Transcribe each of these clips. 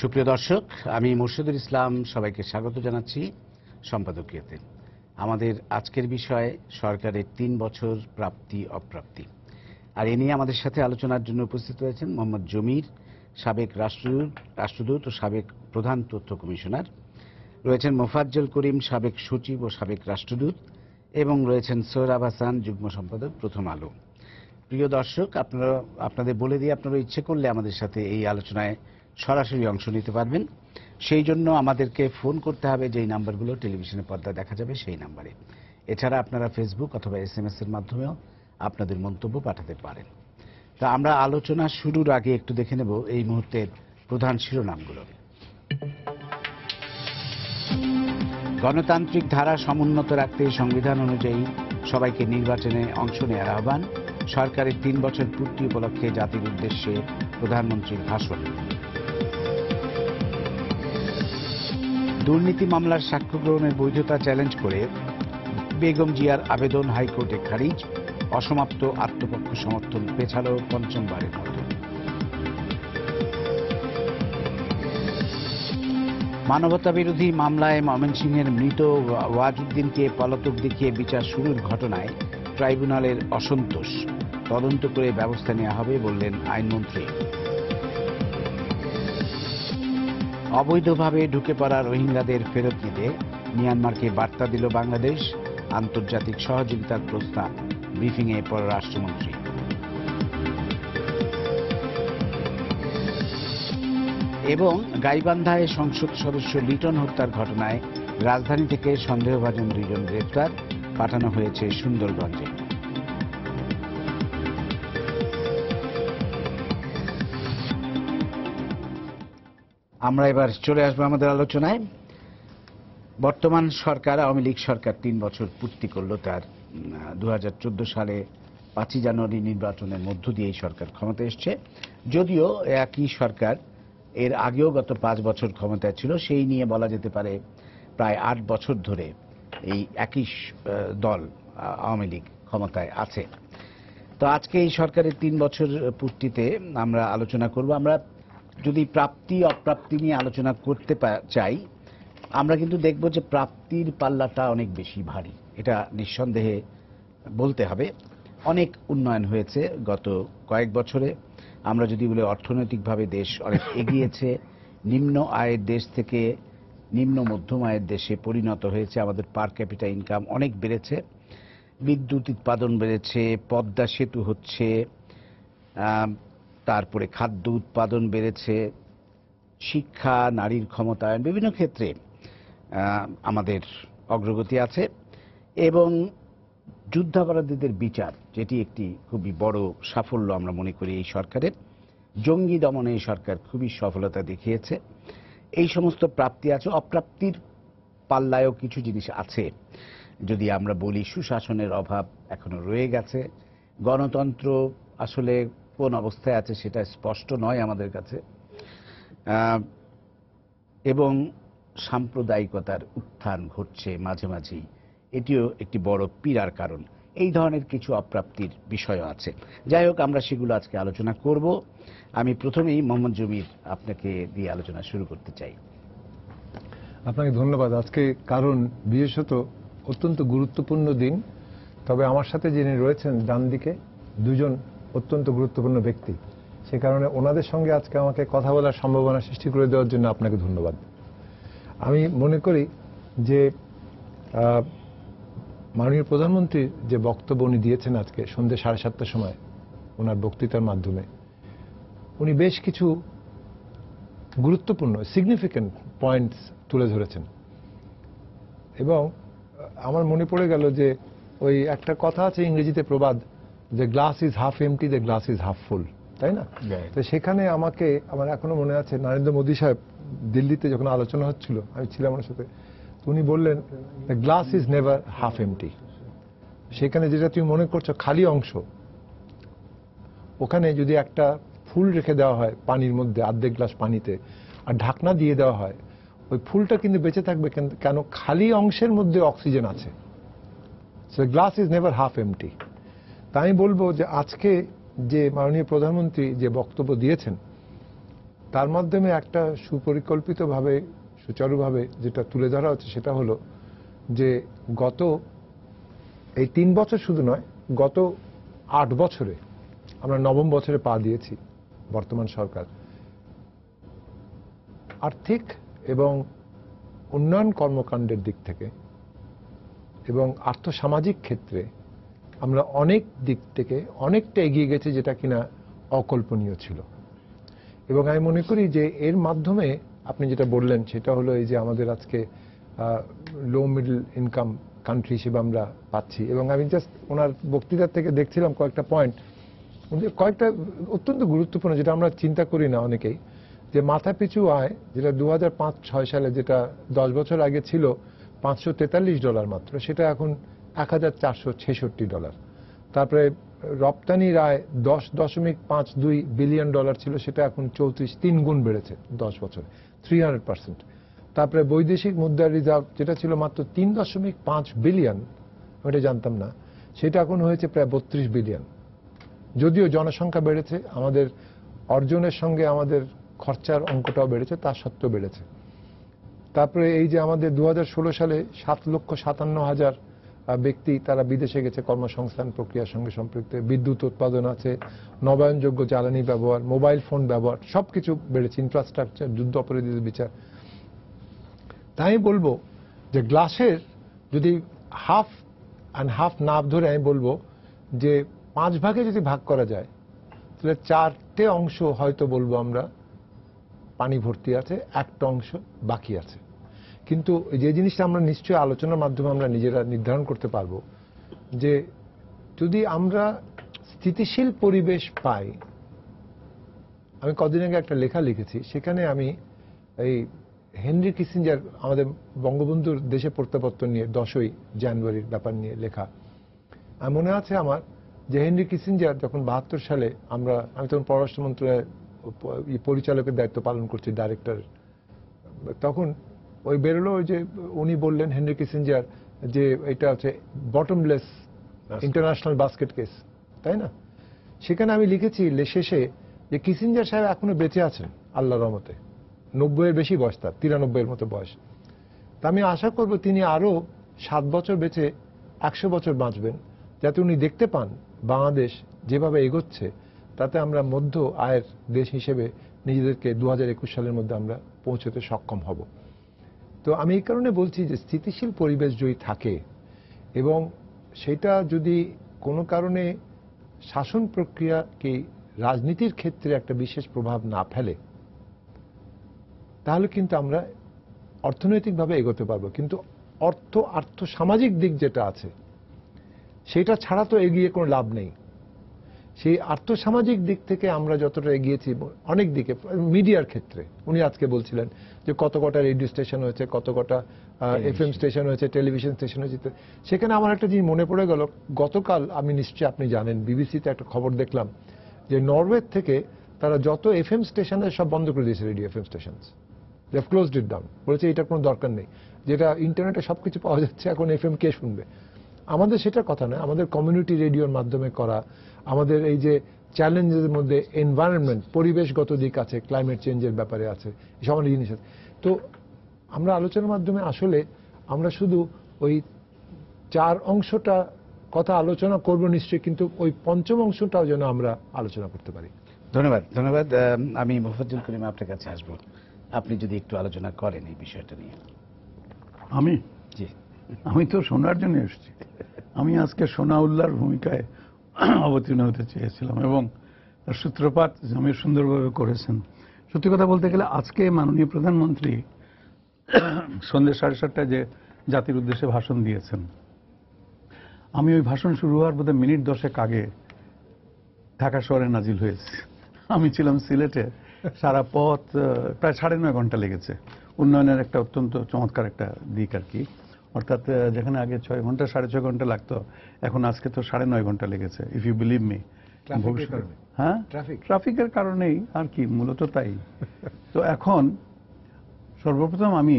সুপ্রিয় দর্শক, আমি মুর্শিদুল ইসলাম সবাইকে স্বাগত জানাচ্ছি সম্পাদকীয়তে। আমাদের আজকের বিষয় সরকারের ৩ বছর প্রাপ্তি অপ্রাপ্তি। আর এ নিয়ে আমাদের সাথে আলোচনার জন্য উপস্থিত রয়েছেন মোহাম্মদ জমির, সাবেক রাষ্ট্রদূত ও সাবেক প্রধান তথ্য কমিশনার, রয়েছেন মোফাজ্জল করিম, সাবেক সচিব ও সাবেক রাষ্ট্রদূত, এবং রয়েছেন সোহরাব হাসান, যুগ্ম সম্পাদক, প্রথম আলো। প্রিয় দর্শক, আপনাদের বলে দিয়ে আপনারা ইচ্ছে করলে আমাদের সাথে এই আলোচনায় সরাসরি অংশ নিতে পারবেন। সেই জন্য আমাদেরকে ফোন করতে হবে, যেই নাম্বারগুলো টেলিভিশনের পর্দায় দেখা যাবে সেই নাম্বারে। এছাড়া আপনারা ফেসবুক অথবা SMS এর মাধ্যমেও আপনাদের মন্তব্য পাঠাতে পারেন। তা আমরা আলোচনা শুরুর আগে একটু দেখে নেব এই মুহূর্তের প্রধান শিরোনামগুলো। গণতান্ত্রিক ধারা সমুন্নত রাখতে সংবিধান অনুযায়ী সবাইকে নির্বাচনে অংশ নেওয়ার আহ্বান। সরকারের ৩ বছর পূর্তি উপলক্ষে জাতির উদ্দেশ্যে প্রধানমন্ত্রীর ভাষণ। দুর্নীতি মামলার সাক্ষ্য গ্রহণের বৈধতা চ্যালেঞ্জ করে বেগম জিয়ার আবেদন হাইকোর্টে খারিজ। অসমাপ্ত আত্মপক্ষ সমর্থন পেছাল পঞ্চমবারের মতো। মানবতা বিরোধী মামলায় ময়মনসিংহের মৃত ওয়াজউদ্দিনকে পলাতক দেখিয়ে বিচার শুরুর ঘটনায় ট্রাইব্যুনালের অসন্তোষ। তদন্ত করে ব্যবস্থা নেওয়া হবে বললেন আইনমন্ত্রী। অবৈধভাবে ঢুকে পড়া রোহিঙ্গাদের ফেরত নিতে মিয়ানমারকে বার্তা দিল বাংলাদেশ। আন্তর্জাতিক সহযোগিতার প্রস্তাব ব্রিফিংয়ে পররাষ্ট্রমন্ত্রী। এবং গাইবান্ধায় সংসদ সদস্য লিটন হত্যার ঘটনায় রাজধানী থেকে সন্দেহভাজন 2 জন গ্রেফতার, পাঠানো হয়েছে সুন্দরগঞ্জে। আমরা এবার চলে আসবো আমাদের আলোচনায়। বর্তমান সরকার, আওয়ামী লীগ সরকার 3 বছর পূর্তি করল। তার 2014 সালে 5ই জানুয়ারি নির্বাচনের মধ্য দিয়ে এই সরকার ক্ষমতা এসছে। যদিও একই সরকার এর আগেও গত 5 বছর ক্ষমতায় ছিল, সেই নিয়ে বলা যেতে পারে প্রায় 8 বছর ধরে এই একই দল আওয়ামী লীগ ক্ষমতায় আছে। তো আজকে এই সরকারের 3 বছর পূর্তিতে আমরা আলোচনা করব। আমরা যদি প্রাপ্তি অপ্রাপ্তি নিয়ে আলোচনা করতে চাই, আমরা কিন্তু দেখব যে প্রাপ্তির পাল্লাটা অনেক বেশি ভারী, এটা নিঃসন্দেহে বলতে হবে। অনেক উন্নয়ন হয়েছে গত কয়েক বছরে। আমরা যদি বলি অর্থনৈতিকভাবে দেশ অনেক এগিয়েছে, নিম্ন আয়ের দেশ থেকে নিম্ন মধ্যম আয়ের দেশে পরিণত হয়েছে। আমাদের পার ক্যাপিটা ইনকাম অনেক বেড়েছে, বিদ্যুৎ উৎপাদন বেড়েছে, পদ্মা সেতু হচ্ছে, তারপরে খাদ্য উৎপাদন বেড়েছে, শিক্ষা, নারীর ক্ষমতায়ন, বিভিন্ন ক্ষেত্রে আমাদের অগ্রগতি আছে। এবং যুদ্ধাপরাধীদের বিচার, যেটি একটি খুবই বড় সাফল্য আমরা মনে করি এই সরকারের। জঙ্গি দমনে এই সরকার খুবই সফলতা দেখিয়েছে। এই সমস্ত প্রাপ্তি আছে। অপ্রাপ্তির পাল্লায়ও কিছু জিনিস আছে। যদি আমরা বলি, সুশাসনের অভাব এখনো রয়ে গেছে। গণতন্ত্র আসলে কোন অবস্থায় আছে সেটা স্পষ্ট নয় আমাদের কাছে। এবং সাম্প্রদায়িকতার উত্থান ঘটছে মাঝে মাঝেই, এটিও একটি বড় পীড়ার কারণ। এই ধরনের কিছু অপ্রাপ্তির বিষয়ও আছে। যাই হোক, আমরা সেগুলো আজকে আলোচনা করব। আমি প্রথমেই মোহাম্মদ জমির আপনাকে দিয়ে আলোচনা শুরু করতে চাই। আপনাকে ধন্যবাদ। আজকে কারণ বিশেষত অত্যন্ত গুরুত্বপূর্ণ দিন। তবে আমার সাথে যিনি রয়েছেন ডান দিকে, 2 জন অত্যন্ত গুরুত্বপূর্ণ ব্যক্তি, সে কারণে ওনাদের সঙ্গে আজকে আমাকে কথা বলার সম্ভাবনা সৃষ্টি করে দেওয়ার জন্য আপনাকে ধন্যবাদ। আমি মনে করি যে মাননীয় প্রধানমন্ত্রীর যে বক্তব্য উনি দিয়েছেন আজকে সন্ধ্যে 7:30টার সময় ওনার বক্তৃতার মাধ্যমে, উনি বেশ কিছু গুরুত্বপূর্ণ সিগনিফিক্যান্ট পয়েন্টস তুলে ধরেছেন। এবং আমার মনে পড়ে গেল যে ওই একটা কথা আছে ইংরেজিতে, প্রবাদ, যে glass is half empty, the glass is half full, তাই না? তো সেখানে আমার এখনো মনে আছে নরেন্দ্র মোদী সাহেব দিল্লিতে যখন আলোচনা হচ্ছিল, আমি ছিলাম ওনার সাথে, উনি বললেন the glass is never half empty. সেখানে যেটা তুমি মনে করছো খালি অংশ, ওখানে যদি একটা ফুল রেখে দেওয়া হয় পানির মধ্যে, অর্ধেক গ্লাস পানিতে, আর ঢাকনা দিয়ে দেওয়া হয়, ওই ফুলটা কিন্তু বেঁচে থাকবে। কেন? খালি অংশের মধ্যে অক্সিজেন আছে। So glass is never half empty. তাই আমি বলবো যে আজকে যে মাননীয় প্রধানমন্ত্রী যে বক্তব্য দিয়েছেন, তার মাধ্যমে একটা সুপরিকল্পিতভাবে সুচারুভাবে যেটা তুলে ধরা হচ্ছে সেটা হলো যে গত এই 3 বছর শুধু নয়, গত 8 বছরে আমরা 9ম বছরে পা দিয়েছি। বর্তমান সরকার আর্থিক এবং উন্নয়ন কর্মকাণ্ডের দিক থেকে এবং আর্থসামাজিক ক্ষেত্রে আমরা অনেক দিক থেকে অনেকটা এগিয়ে গেছি, যেটা কিনা অকল্পনীয় ছিল। এবং আমি মনে করি যে এর মাধ্যমে আপনি যেটা বললেন সেটা হলো এই যে আমাদের আজকে লো মিডল ইনকাম কান্ট্রি হিসেবে আমরা পাচ্ছি। এবং আমি জাস্ট ওনার বক্তৃতা থেকে দেখছিলাম কয়েকটা পয়েন্ট, কয়েকটা অত্যন্ত গুরুত্বপূর্ণ, যেটা আমরা চিন্তা করি না অনেকেই, যে মাথাপিছু আয় যেটা 2005-06 সালে, যেটা 10 বছর আগে ছিল $543 মাত্র, সেটা এখন $1466। তারপরে রপ্তানির আয় $10.52 বিলিয়ন ছিল, সেটা এখন 3 গুণ বেড়েছে 10 বছরে, 300%। তারপরে বৈদেশিক মুদ্রার রিজার্ভ যেটা ছিল মাত্র 3.5 বিলিয়ন, ওটা জানতাম না, সেটা এখন হয়েছে প্রায় 32 বিলিয়ন। যদিও জনসংখ্যা বেড়েছে, আমাদের অর্জনের সঙ্গে আমাদের খরচার অঙ্কটাও বেড়েছে, তা সত্ত্বেও বেড়েছে। তারপরে এই যে আমাদের 2016 সালে 7,57,000 ব্যক্তি তারা বিদেশে গেছে কর্মসংস্থান প্রক্রিয়ার সঙ্গে সম্পৃক্ত। বিদ্যুৎ উৎপাদন আছে, নবায়নযোগ্য জ্বালানি ব্যবহার, মোবাইল ফোন ব্যবহার, সবকিছু বেড়েছে, ইনফ্রাস্ট্রাকচার, যুদ্ধ অপরাধীদের বিচার। তাই আমি বলবো যে গ্লাসের যদি হাফ অ্যান্ড হাফ না ধরে আমি বলবো যে 5 ভাগে যদি ভাগ করা যায়, তাহলে 4টে অংশ হয়তো বলবো আমরা পানি ভর্তি আছে, একটা অংশ বাকি আছে। কিন্তু যে জিনিসটা আমরা নিশ্চয়ই আলোচনার মাধ্যমে আমরা নিজেরা নির্ধারণ করতে পারবো, যে যদি আমরা স্থিতিশীল পরিবেশ পাই। আমি কদিন আগে একটা লেখা লিখেছি, সেখানে আমি এই হেনরি কিসিঞ্জার, আমাদের বঙ্গবন্ধুর দেশে প্রত্যাবর্তন নিয়ে 10ই জানুয়ারির ব্যাপার নিয়ে লেখা। মনে আছে আমার যে হেনরি কিসিঞ্জার যখন 72 সালে আমি তখন পররাষ্ট্র মন্ত্রণালয়ের পরিচালকের দায়িত্ব পালন করছি, ডাইরেক্টর, তখন ওই বেরোলো ওই যে উনি বললেন হেনরি কিসিঞ্জার যে এটা হচ্ছে বটমলেস ইন্টারন্যাশনাল বাস্কেট কেস, তাই না? সেখানে আমি লিখেছি শেষে যে কিসিঞ্জার সাহেব এখনো বেঁচে আছেন আল্লাহর রহমতে, 90-এর বেশি বয়স, তার 93-এর মতো বয়স। তা আমি আশা করব তিনি আরো 7 বছর বেঁচে 100 বছর বাঁচবেন, যাতে উনি দেখতে পান বাংলাদেশ যেভাবে এগোচ্ছে, তাতে আমরা মধ্য আয়ের দেশ হিসেবে নিজেদেরকে 2021 সালের মধ্যে আমরা পৌঁছতে সক্ষম হব। তো আমি এই কারণে বলছি যে স্থিতিশীল পরিবেশ যদি থাকে এবং সেটা যদি কোনো কারণে শাসন প্রক্রিয়াকে রাজনীতির ক্ষেত্রে একটা বিশেষ প্রভাব না ফেলে, তাহলে কিন্তু আমরা অর্থনৈতিকভাবে এগোতে পারবো। কিন্তু আর্থসামাজিক দিক যেটা আছে, সেটা ছাড়া তো এগিয়ে কোনো লাভ নেই। সেই আর্থসামাজিক দিক থেকে আমরা যতটা এগিয়েছি অনেক দিকে, মিডিয়ার ক্ষেত্রে উনি আজকে বলছিলেন যে কত কটা রেডিও স্টেশন হয়েছে, কত কটা FM স্টেশন হয়েছে, টেলিভিশন স্টেশন হয়েছে। সেখানে আমার একটা জিনিস মনে পড়ে গেল, গতকাল আমি নিশ্চয়ই আপনি জানেন, বিবিসিতে একটা খবর দেখলাম যে নরওয়ে থেকে তারা যত FM স্টেশনের সব বন্ধ করে দিয়েছে, radio FM station, they have closed it down, বলেছে এটা কোনো দরকার নেই, যেটা ইন্টারনেটে সবকিছু পাওয়া যাচ্ছে, এখন FM কে শুনবে? আমাদের সেটার কথা নয়, আমাদের কমিউনিটি রেডিওর মাধ্যমে করা, আমাদের এই যে চ্যালেঞ্জের মধ্যে এনভায়রনমেন্ট, পরিবেশগত দিক আছে, ক্লাইমেট চেঞ্জের ব্যাপারে আছে, এসব অনেক জিনিস আছে। তো আমরা আলোচনার মাধ্যমে আসলে আমরা শুধু ওই 4 অংশটা কথা আলোচনা করব নিশ্চয়ই, কিন্তু ওই 5ম অংশটাও যেন আমরা আলোচনা করতে পারি। ধন্যবাদ, ধন্যবাদ। আমি মোফাজ্জল করিম আপনার কাছে আসব, আপনি যদি একটু আলোচনা করেন এই বিষয়টা নিয়ে। আমি তো শোনার জন্য এসেছি। আমি আজকে সোনাউল্লাহর ভূমিকায় অবতীর্ণ হতে চেয়েছিলাম এবং তার সূত্রপাত জামির সুন্দরভাবে করেছেন। সত্যি কথা বলতে গেলে আজকে মাননীয় প্রধানমন্ত্রী সন্ধ্যে 7:30টায় যে জাতির উদ্দেশ্যে ভাষণ দিয়েছেন, আমি ওই ভাষণ শুরু হওয়ার বোধহয় মিনিট 10 আগে ঢাকা শহরে নাজিল হয়েছি। আমি ছিলাম সিলেটে, সারা পথ প্রায় 9.5 ঘন্টা লেগেছে। উন্নয়নের একটা অত্যন্ত চমৎকার একটা দিক আর কি, অর্থাৎ যেখানে আগে 6 ঘন্টা 6.5 ঘন্টা লাগতো, এখন আজকে তো 9.5 ঘন্টা লেগেছে, ইফ ইউ বিলিভ মি। হ্যাঁ, ট্রাফিকের কারণেই আর কি, মূলত তাই। তো এখন সর্বপ্রথম আমি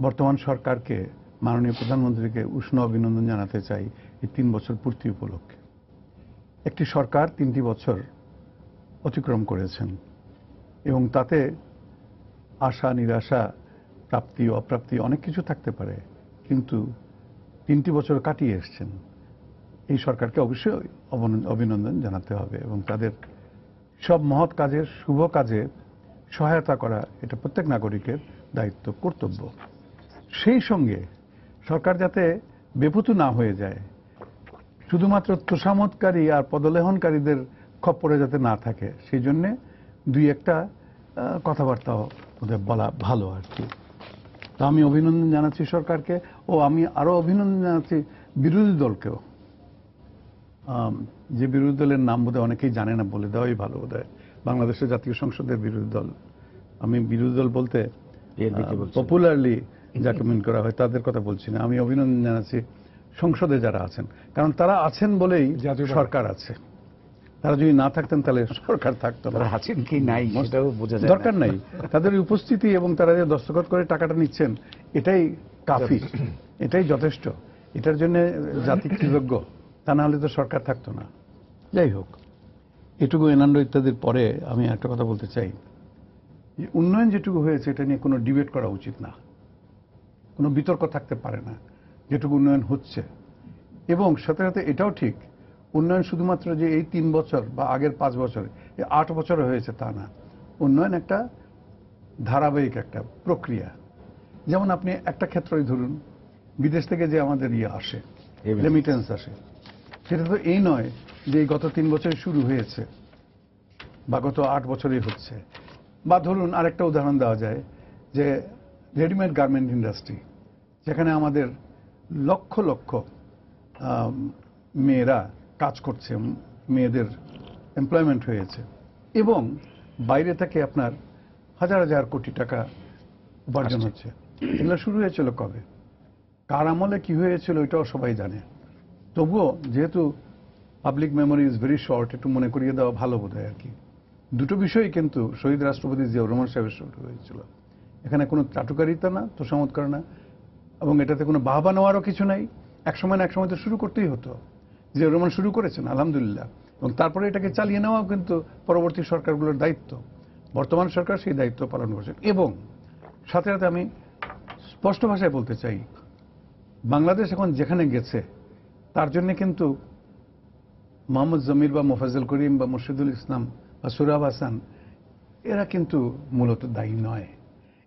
বর্তমান সরকারকে, মাননীয় প্রধানমন্ত্রীকে উষ্ণ অভিনন্দন জানাতে চাই এই 3 বছর পূর্তি উপলক্ষে। একটি সরকার 3টি বছর অতিক্রম করেছেন, এবং তাতে আশা নিরাশা প্রাপ্তি অপ্রাপ্তি অনেক কিছু থাকতে পারে, কিন্তু 3টি বছর কাটিয়ে এসছেন। এই সরকারকে অবশ্যই অভিনন্দন জানাতে হবে এবং তাদের সব মহৎ কাজে শুভ কাজে সহায়তা করা এটা প্রত্যেক নাগরিকের দায়িত্ব কর্তব্য। সেই সঙ্গে সরকার যাতে বেপুতু না হয়ে যায়, শুধুমাত্র তোষামতকারী আর পদলেহনকারীদের খপ্পরে যাতে না থাকে, সেই জন্যে দুই একটা কথাবার্তাও ওদের বলা ভালো আর কি। তো আমি অভিনন্দন জানাচ্ছি সরকারকে, ও আমি আরো অভিনন্দন জানাচ্ছি বিরোধী দলকেও। যে বিরোধী দলের নাম বোধহয় অনেকেই জানে না, বলে দেওয়াই ভালো বোধহয়। বাংলাদেশের জাতীয় সংসদের বিরোধী দল, আমি বিরোধী দল বলতে পপুলারলি যাকে মিন করা হয় তাদের কথা বলছি না। আমি অভিনন্দন জানাচ্ছি সংসদে যারা আছেন, কারণ তারা আছেন বলেই সরকার আছে। তারা যদি না থাকতেন তাহলে সরকার থাকতো না। আছেন কি নাই সেটাও বোঝা যায় দরকার নাই, তাদের উপস্থিতি এবং তারা যে দস্তখত করে টাকাটা নিচ্ছেন এটাই কাফি, এটাই যথেষ্ট। এটার জন্য জাতি কৃতজ্ঞ, তা না হলে তো সরকার থাকতো না। যাই হোক, এটুকু এনান্ড ইত্যাদির পরে আমি একটা কথা বলতে চাই যে উন্নয়ন যেটুকু হয়েছে এটা নিয়ে কোনো ডিবেট করা উচিত না, কোনো বিতর্ক থাকতে পারে না যেটুকু উন্নয়ন হচ্ছে। এবং সাথে সাথে এটাও ঠিক, উন্নয়ন শুধুমাত্র যে এই 3 বছর বা আগের 5 বছরে, এই 8 বছরে হয়েছে তা না। উন্নয়ন একটা ধারাবাহিক একটা প্রক্রিয়া। যেমন আপনি একটা ক্ষেত্রই ধরুন, বিদেশ থেকে যে আমাদের আসে, রেমিটেন্স আসে, সেটা তো এই নয় যে গত 3 বছরে শুরু হয়েছে বা গত 8 বছরই হচ্ছে। বা ধরুন আরেকটা উদাহরণ দেওয়া যায় যে রেডিমেড গার্মেন্ট ইন্ডাস্ট্রি, যেখানে আমাদের লক্ষ লক্ষ মেয়েরা কাজ করছে, মেয়েদের এমপ্লয়মেন্ট হয়েছে এবং বাইরে থেকে আপনার হাজার হাজার কোটি টাকা উপার্জন হচ্ছে। এগুলো শুরু হয়েছিল কবে, কার আমলে কি হয়েছিল এটাও সবাই জানে। তবুও যেহেতু public memory is very short, একটু মনে করিয়ে দেওয়া ভালো বোধ হয় আর কি। দুটো বিষয়ই কিন্তু শহীদ রাষ্ট্রপতি জিয়াউর রহমান সাহেবের শুরু হয়েছিল। এখানে কোনো চাটুকারিতা না, তোষামোদ না, এবং এটাতে কোনো বাহবা নেওয়ারও কিছু নাই। একসময় না একসময় তো শুরু করতেই হতো। জিয়াউর রহমান শুরু করেছেন আলহামদুলিল্লাহ, এবং তারপরে এটাকে চালিয়ে নেওয়াও কিন্তু পরবর্তী সরকারগুলোর দায়িত্ব। বর্তমান সরকার সেই দায়িত্ব পালন করছেন। এবং সাথে সাথে আমি স্পষ্ট ভাষায় বলতে চাই, বাংলাদেশ এখন যেখানে গেছে তার জন্য কিন্তু মোহাম্মদ জমির বা মোফাজ্জল করিম বা মুর্শিদুল ইসলাম বা সুরাব হাসান এরা কিন্তু মূলত দায়ী নয়।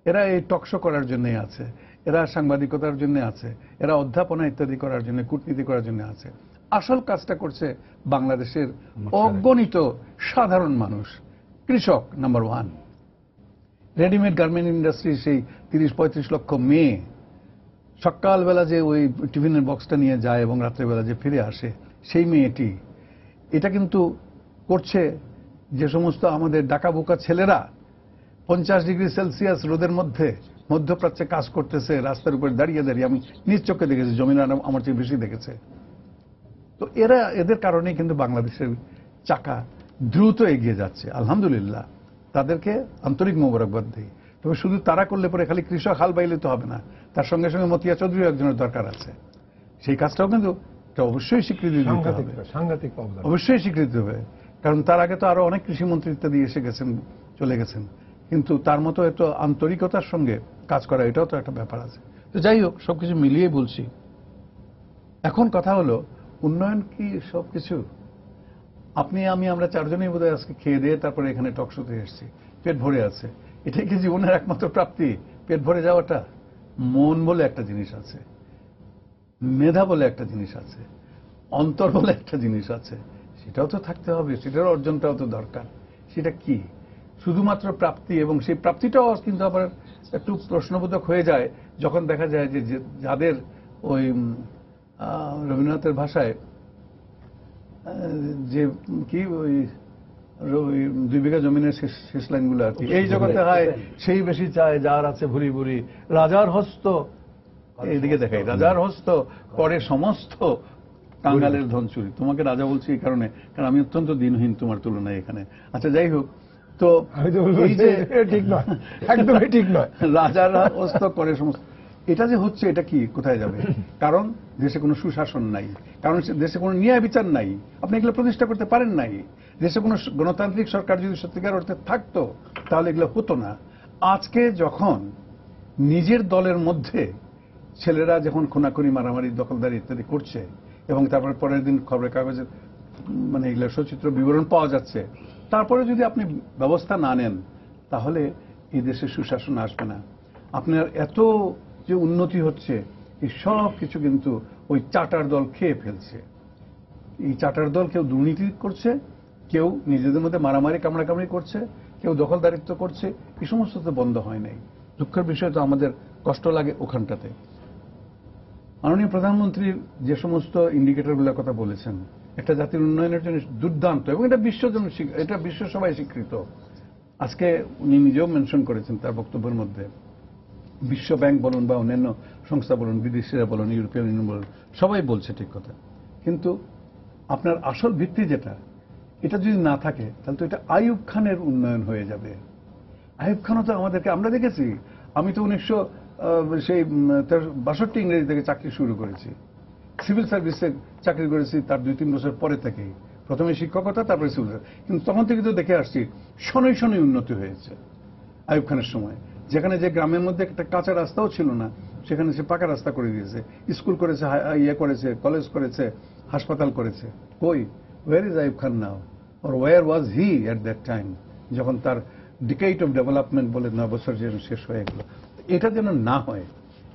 এরা এই টকশো করার জন্যই আছে, এরা সাংবাদিকতার জন্য আছে, এরা অধ্যাপনা ইত্যাদি করার জন্য, কূটনীতি করার জন্য আছে। আসল কাজটা করছে বাংলাদেশের অগণিত সাধারণ মানুষ, কৃষক নাম্বার 1, রেডিমেড গার্মেন্ট ইন্ডাস্ট্রি সেই 30-35 লক্ষ মেয়ে সকালবেলা যে ওই টিফিনের বক্সটা নিয়ে যায় এবং রাত্রেবেলা যে ফিরে আসে সেই মেয়েটি, এটা কিন্তু করছে যে সমস্ত আমাদের ডাকাবোকা ছেলেরা 50 ডিগ্রি সেলসিয়াস রোদের মধ্যে মধ্যপ্রাচ্যে কাজ করতেছে রাস্তার উপর দাঁড়িয়ে দাঁড়িয়ে। আমি নিজ চোখে দেখেছি, জমিনা আমার চেয়ে বেশি দেখেছে। তো এদের কারণেই কিন্তু বাংলাদেশের চাকা দ্রুত এগিয়ে যাচ্ছে, আলহামদুলিল্লাহ। তাদেরকে আন্তরিক মোবারকবাদ দিই। তবে শুধু তারা করলে পরে খালি কৃষক হাল বাইলে তো হবে না, তার সঙ্গে সঙ্গে মতিয়া চৌধুরী একজনের দরকার আছে। সেই কাজটাও কিন্তু অবশ্যই স্বীকৃতি দিতে হবে, সাংঘাতিক অবশ্যই স্বীকৃতি হবে। কারণ তার আগে তো আরো অনেক কৃষিমন্ত্রী ইত্যাদি এসে গেছেন, চলে গেছেন, কিন্তু তার মতো এত আন্তরিকতার সঙ্গে কাজ করা এটাও তো একটা ব্যাপার আছে। তো যাই হোক, সবকিছু মিলিয়ে বলছি, এখন কথা হলো উন্নয়ন কি সবকিছু? আপনি আমি আমরা 4 জনেই বোধহয় আজকে খেয়ে দিয়ে তারপরে এখানে টকশোতে এসেছি, পেট ভরে আছে। এটাই কি জীবনের একমাত্র প্রাপ্তি, পেট ভরে যাওয়াটা? মন বলে একটা জিনিস আছে, মেধা বলে একটা জিনিস আছে, অন্তর বলে একটা জিনিস আছে, সেটাও তো থাকতে হবে, সেটার অর্জনটাও তো দরকার। সেটা কি শুধুমাত্র প্রাপ্তি? এবং সেই প্রাপ্তিটাও কিন্তু আবার একটু প্রশ্নবোধক হয়ে যায় যখন দেখা যায় যে যাদের ওই রবীন্দ্রনাথের ভাষায় যে কি ওই 2 বিঘা জমিনের শেষ লাইনগুলো আর কি, এই জগতে হয় সেই বেশি চায় যার আছে ভুরি ভুরি, রাজার হস্ত, এইদিকে দেখাই, রাজার হস্ত করে সমস্ত কাঙ্গালের ধন চুরি। তোমাকে রাজা বলছি এই কারণে, কারণ আমি অত্যন্ত দিনহীন তোমার তুলনায় এখানে। আচ্ছা যাই হোক, তো এই যে ঠিক নয়, একদমই ঠিক নয়, রাজার হস্ত করে সমস্ত, এটা যে হচ্ছে এটা কি কোথায় যাবে? কারণ দেশে কোনো সুশাসন নাই, কারণ দেশে কোনো ন্যায় বিচার নাই, আপনি এগুলো প্রতিষ্ঠা করতে পারেন নাই। দেশে কোনো গণতান্ত্রিক সরকার যদি সত্যিকার অর্থে থাকতো তাহলে এগুলো হতো না। আজকে যখন নিজের দলের মধ্যে ছেলেরা যখন খুনাখুনি, মারামারি, দখলদারি ইত্যাদি করছে এবং তারপরে পরের দিন খবরের কাগজের মানে এগুলো সচিত্র বিবরণ পাওয়া যাচ্ছে, তারপরে যদি আপনি ব্যবস্থা না নেন তাহলে এই দেশে সুশাসন আসবে না। আপনার এত যে উন্নতি হচ্ছে এই সব কিছু কিন্তু ওই চাটার দল খেয়ে ফেলছে। এই চাটার দল কেউ দুর্নীতি করছে, কেউ নিজেদের মধ্যে মারামারি কামড়াকামড়ি করছে, কেউ দখলদারিত্ব করছে। এই সমস্ত তো বন্ধ হয় নাই। দুঃখের বিষয় তো আমাদের কষ্ট লাগে ওখানটাতে। মাননীয় প্রধানমন্ত্রী যে সমস্ত ইন্ডিকেটরগুলোর কথা বলেছেন, একটা জাতির উন্নয়নের জন্য দুর্দান্ত, এবং এটা এটা বিশ্ব সবাই স্বীকৃত। আজকে উনি নিজেও মেনশন করেছেন তার বক্তব্যের মধ্যে, বিশ্ব ব্যাংক বলুন বা অন্যান্য সংস্থা বলুন, বিদেশিরা বলুন, ইউরোপিয়ান ইউনিয়ন বলুন, সবাই বলছে ঠিক কথা। কিন্তু আপনার আসল ভিত্তি যেটা, এটা যদি না থাকে তাহলে তো এটা আইয়ুব খানের উন্নয়ন হয়ে যাবে। আইয়ুব খানও তো আমাদেরকে, আমরা দেখেছি, আমি তো 1962 ইংরেজি থেকে চাকরি শুরু করেছি, সিভিল সার্ভিসে চাকরি করেছি তার 2-3 বছর পরে থেকেই, প্রথমে শিক্ষকতা তারপরে সিভিল সার্ভিস। কিন্তু তখন থেকে তো দেখে আসছি শনৈ শনৈ উন্নতি হয়েছে আইয়ুব খানের সময়। যেখানে যে গ্রামের মধ্যে একটা কাঁচা রাস্তাও ছিল না সেখানে সে পাকা রাস্তা করে দিয়েছে, স্কুল করেছে, করেছে, কলেজ করেছে, হাসপাতাল করেছে। কই, where is Ayub Khan now, or where was he at that time, যখন তার ডিকেড অফ ডেভেলপমেন্ট বলে 9 বছর যেন শেষ হয়ে গেল। এটা যেন না হয়,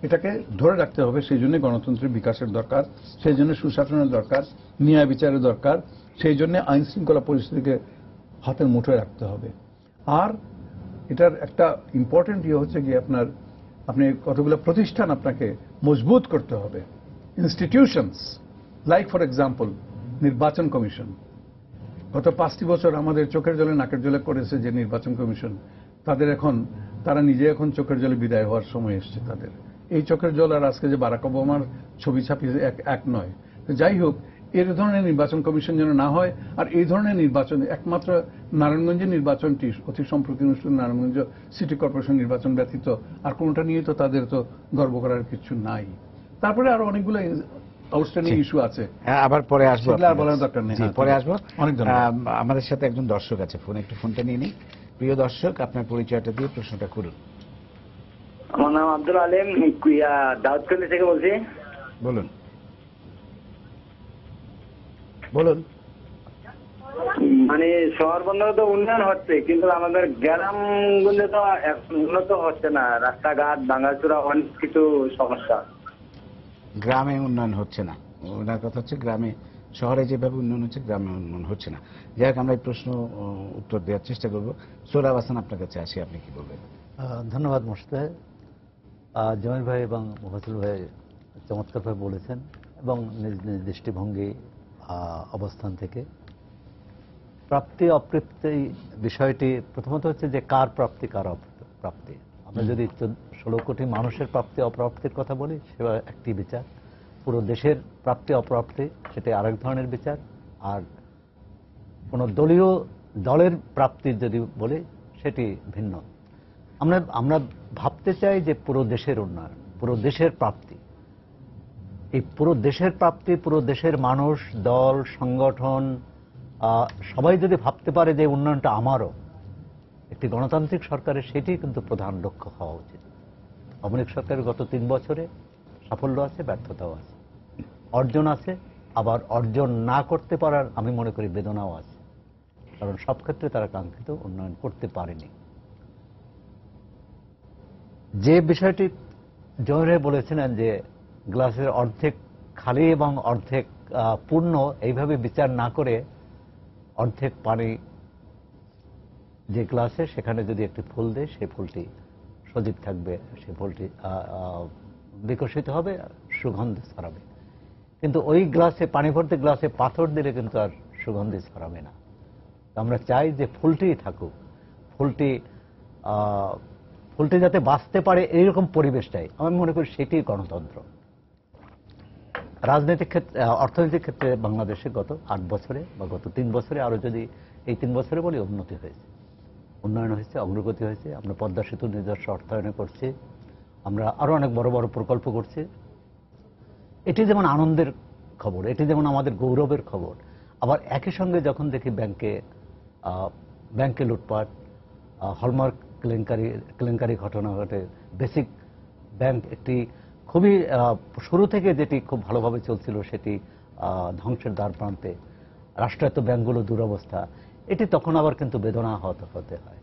এটাকে ধরে রাখতে হবে। সেই জন্য গণতন্ত্রের বিকাশের দরকার, সেই জন্য সুশাসনের দরকার, ন্যায় বিচারের দরকার, সেই জন্য আইন শৃঙ্খলা পরিস্থিতিকে হাতের মুঠোয় রাখতে হবে। আর এটার একটা ইম্পর্টেন্ট হচ্ছে কি, আপনি কতগুলো প্রতিষ্ঠান আপনাকে মজবুত করতে হবে, ইনস্টিটিউশনস, লাইক ফর এক্সাম্পল নির্বাচন কমিশন। গত 5টি বছর আমাদের চোখের জলে নাকের জলে করেছে যে নির্বাচন কমিশন, তারা নিজে এখন চোখের জলে বিদায় হওয়ার সময় এসছে তাদের। এই চোখের জল আর আজকে যে বারাক ওবামার ছবি ছাপিয়ে এক নয়। যাই হোক, এর ধরনের নির্বাচন কমিশন যেন না হয়। আর এই ধরনের নির্বাচন, একমাত্র নারায়ণগঞ্জের নির্বাচনটি অতি সম্প্রতি অনুষ্ঠিত নারায়ণগঞ্জ সিটি কর্পোরেশন নির্বাচন ব্যতীত আর কোনটা নিয়ে তো তাদের তো গর্ব করার কিছু নাই। তারপরে আরো অনেকগুলো আউটস্ট্যান্ডিং ইস্যু আছে, আবার পরে আসবো, আর বলার দরকার নেই, পরে আসবো। অনেক ধন্যবাদ। আমাদের সাথে একজন দর্শক আছে ফোনে, একটু ফোনটা নিয়ে নিই। প্রিয় দর্শক, আপনার পরিচয়টা দিয়ে প্রশ্নটা করুন। আমার নাম আব্দুল আলেম, দাউদকান্দি থেকে বলছি। বলুন বলুন। মানে শহর বন্দরে তো উন্নয়ন হচ্ছে, কিন্তু আমাদের গ্রামগুলো তো উন্নত হচ্ছে না, রাস্তাঘাট ভাঙাচোরা অনেক কিছু সমস্যা। গ্রামে উন্নয়ন হচ্ছে না, ওনার কথা হচ্ছে গ্রামে, শহরে যেভাবে উন্নয়ন হচ্ছে গ্রামে উন্নয়ন হচ্ছে না। যাই হোক, আমরা এই প্রশ্ন উত্তর দেওয়ার চেষ্টা করবো। সোহরাব হাসান, আপনার কাছে আসি, আপনি কি বলবেন? ধন্যবাদ মোর্শেদ ভাই। জামিল ভাই এবং মুফাজ্জল ভাই চমৎকারভাবে বলেছেন এবং নিজ নিজ দৃষ্টিভঙ্গি অবস্থান থেকে। প্রাপ্তি অপ্রাপ্তি বিষয়টি প্রথমত হচ্ছে যে কার প্রাপ্তি কার প্রাপ্তি। আমরা যদি 16 কোটি মানুষের প্রাপ্তি অপ্রাপ্তির কথা বলি, সেটা একটি বিচার। পুরো দেশের প্রাপ্তি অপ্রাপ্তি সেটা আরেক ধরনের বিচার। আর কোনো দলের প্রাপ্তি যদি বলি সেটি ভিন্ন। আমরা ভাবতে চাই যে পুরো দেশের উন্নয়ন, পুরো দেশের প্রাপ্তি। এই পুরো দেশের প্রাপ্তি, পুরো দেশের মানুষ, দল, সংগঠন সবাই যদি ভাবতে পারে যে উন্নয়নটা আমারও, একটি গণতান্ত্রিক সরকারের সেটি কিন্তু প্রধান লক্ষ্য হওয়া উচিত। আওয়ামী লীগ সরকারের গত 3 বছরে সাফল্য আছে, ব্যর্থতাও আছে, অর্জন আছে, আবার অর্জন না করতে পারার আমি মনে করি বেদনাও আছে। কারণ সব ক্ষেত্রে তারা কাঙ্ক্ষিত উন্নয়ন করতে পারেনি। যে বিষয়টি জহির বলেছিলেন যে গ্লাসের অর্ধেক খালি এবং অর্ধেক পূর্ণ, এইভাবে বিচার না করে অর্ধেক পানি যে গ্লাসে, সেখানে যদি একটি ফুল দেয় সেই ফুলটি সজীব থাকবে, সেই ফুলটি বিকশিত হবে, সুগন্ধি ছড়াবে। কিন্তু ওই গ্লাসে পানি ভর্তি গ্লাসে পাথর দিলে কিন্তু আর সুগন্ধি ছড়াবে না। আমরা চাই যে ফুলটিই থাকুক, ফুলটি যাতে বাঁচতে পারে এইরকম পরিবেশটাই আমি মনে করি সেটি গণতন্ত্র। রাজনৈতিক ক্ষেত্রে, অর্থনৈতিক ক্ষেত্রে বাংলাদেশে গত 8 বছরে বা গত 3 বছরে, আরো যদি এই 3 বছরে বলি, উন্নতি হয়েছে, উন্নয়ন হয়েছে, অগ্রগতি হয়েছে। আমরা পদ্মা সেতু নিজস্ব অর্থায়নে করছি, আমরা আরো অনেক বড় বড় প্রকল্প করছি। এটি যেমন আনন্দের খবর, এটি যেমন আমাদের গৌরবের খবর, আবার একই সঙ্গে যখন দেখি ব্যাংকে লুটপাট, হলমার্ক কেলেঙ্কারি ঘটনা ঘটে, বেসিক ব্যাংক একটি খুবই শুরু থেকে যেটি খুব ভালোভাবে চলছিল সেটি ধ্বংসের দ্বার প্রান্তে, রাষ্ট্রায়ত্ত ব্যাংকগুলো দুরবস্থা, এটি তখন আবার কিন্তু বেদনা হতে হয়।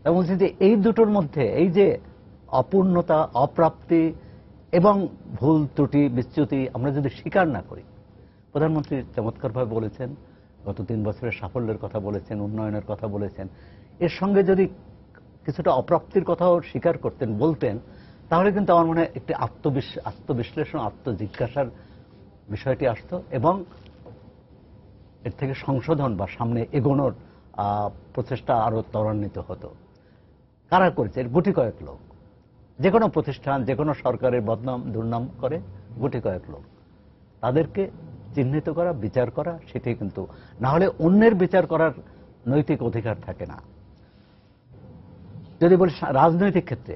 এবং বলছি যে এই দুটোর মধ্যে এই যে অপূর্ণতা, অপ্রাপ্তি এবং ভুল ত্রুটি বিচ্যুতি আমরা যদি স্বীকার না করি, প্রধানমন্ত্রী চমৎকারভাবে বলেছেন, গত 3 বছরের সাফল্যের কথা বলেছেন, উন্নয়নের কথা বলেছেন, এর সঙ্গে যদি কিছুটা অপ্রাপ্তির কথাও স্বীকার করতেন, বলতেন, তাহলে কিন্তু আমার মনে হয় একটি আত্মবিশ্লেষণ, আত্মজিজ্ঞাসার বিষয়টি আসতো এবং এর থেকে সংশোধন বা সামনে এগোনোর প্রচেষ্টা আরো ত্বরান্বিত হতো। কারা করেছে? গুটি কয়েক লোক। যে কোনো প্রতিষ্ঠান, যে কোনো সরকারের বদনাম দুর্নাম করে গুটি কয়েক লোক। তাদেরকে চিহ্নিত করা, বিচার করা, সেটাই কিন্তু, না হলে অন্যের বিচার করার নৈতিক অধিকার থাকে না। যদি বলি রাজনৈতিক ক্ষেত্রে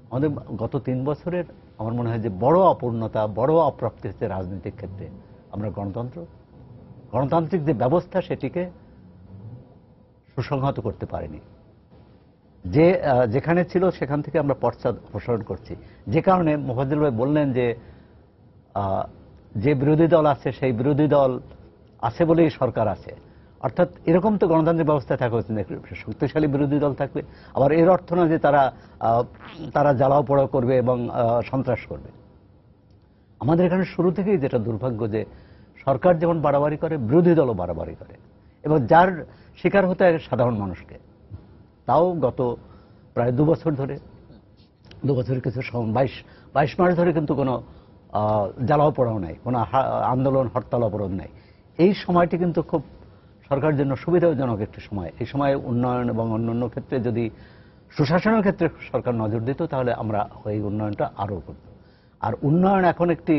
আমাদের গত 3 বছরের আমার মনে হয় যে বড় অপূর্ণতা, বড় অপ্রাপ্তি হচ্ছে রাজনৈতিক ক্ষেত্রে। আমরা গণতান্ত্রিক যে ব্যবস্থা সেটিকে সুসংহত করতে পারিনি। যেখানে ছিল সেখান থেকে আমরা পশ্চাৎ অপসারণ করছি, যে কারণে মোফাজ্জল ভাই বললেন যে বিরোধী দল আছে সেই বিরোধী দল আছে বলেই সরকার আছে। অর্থাৎ এরকম তো গণতান্ত্রিক ব্যবস্থা থাকা উচিত না, শক্তিশালী বিরোধী দল থাকবে। আবার এর অর্থ না যে তারা জ্বালাও পোড়াও করবে এবং সন্ত্রাস করবে। আমাদের এখানে শুরু থেকেই যেটা দুর্ভাগ্য যে সরকার যেমন বাড়াবাড়ি করে, বিরোধী দলও বাড়াবাড়ি করে, এবং যার শিকার হতে হয় সাধারণ মানুষকে। তাও গত প্রায় 2 বছর ধরে, 2 বছরের কিছু 22 মাস ধরে কিন্তু কোনো জ্বালাও পোড়াও নাই, কোনো আন্দোলন, হরতাল, অবরোধ নাই। এই সময়টি কিন্তু খুব সরকারের জন্য সুবিধাজনক একটি সময়। এই সময়ে উন্নয়ন এবং অন্যান্য ক্ষেত্রে যদি সুশাসনের ক্ষেত্রে সরকার নজর দিত, তাহলে আমরা এই উন্নয়নটা আরও করত। আর উন্নয়ন এখন একটি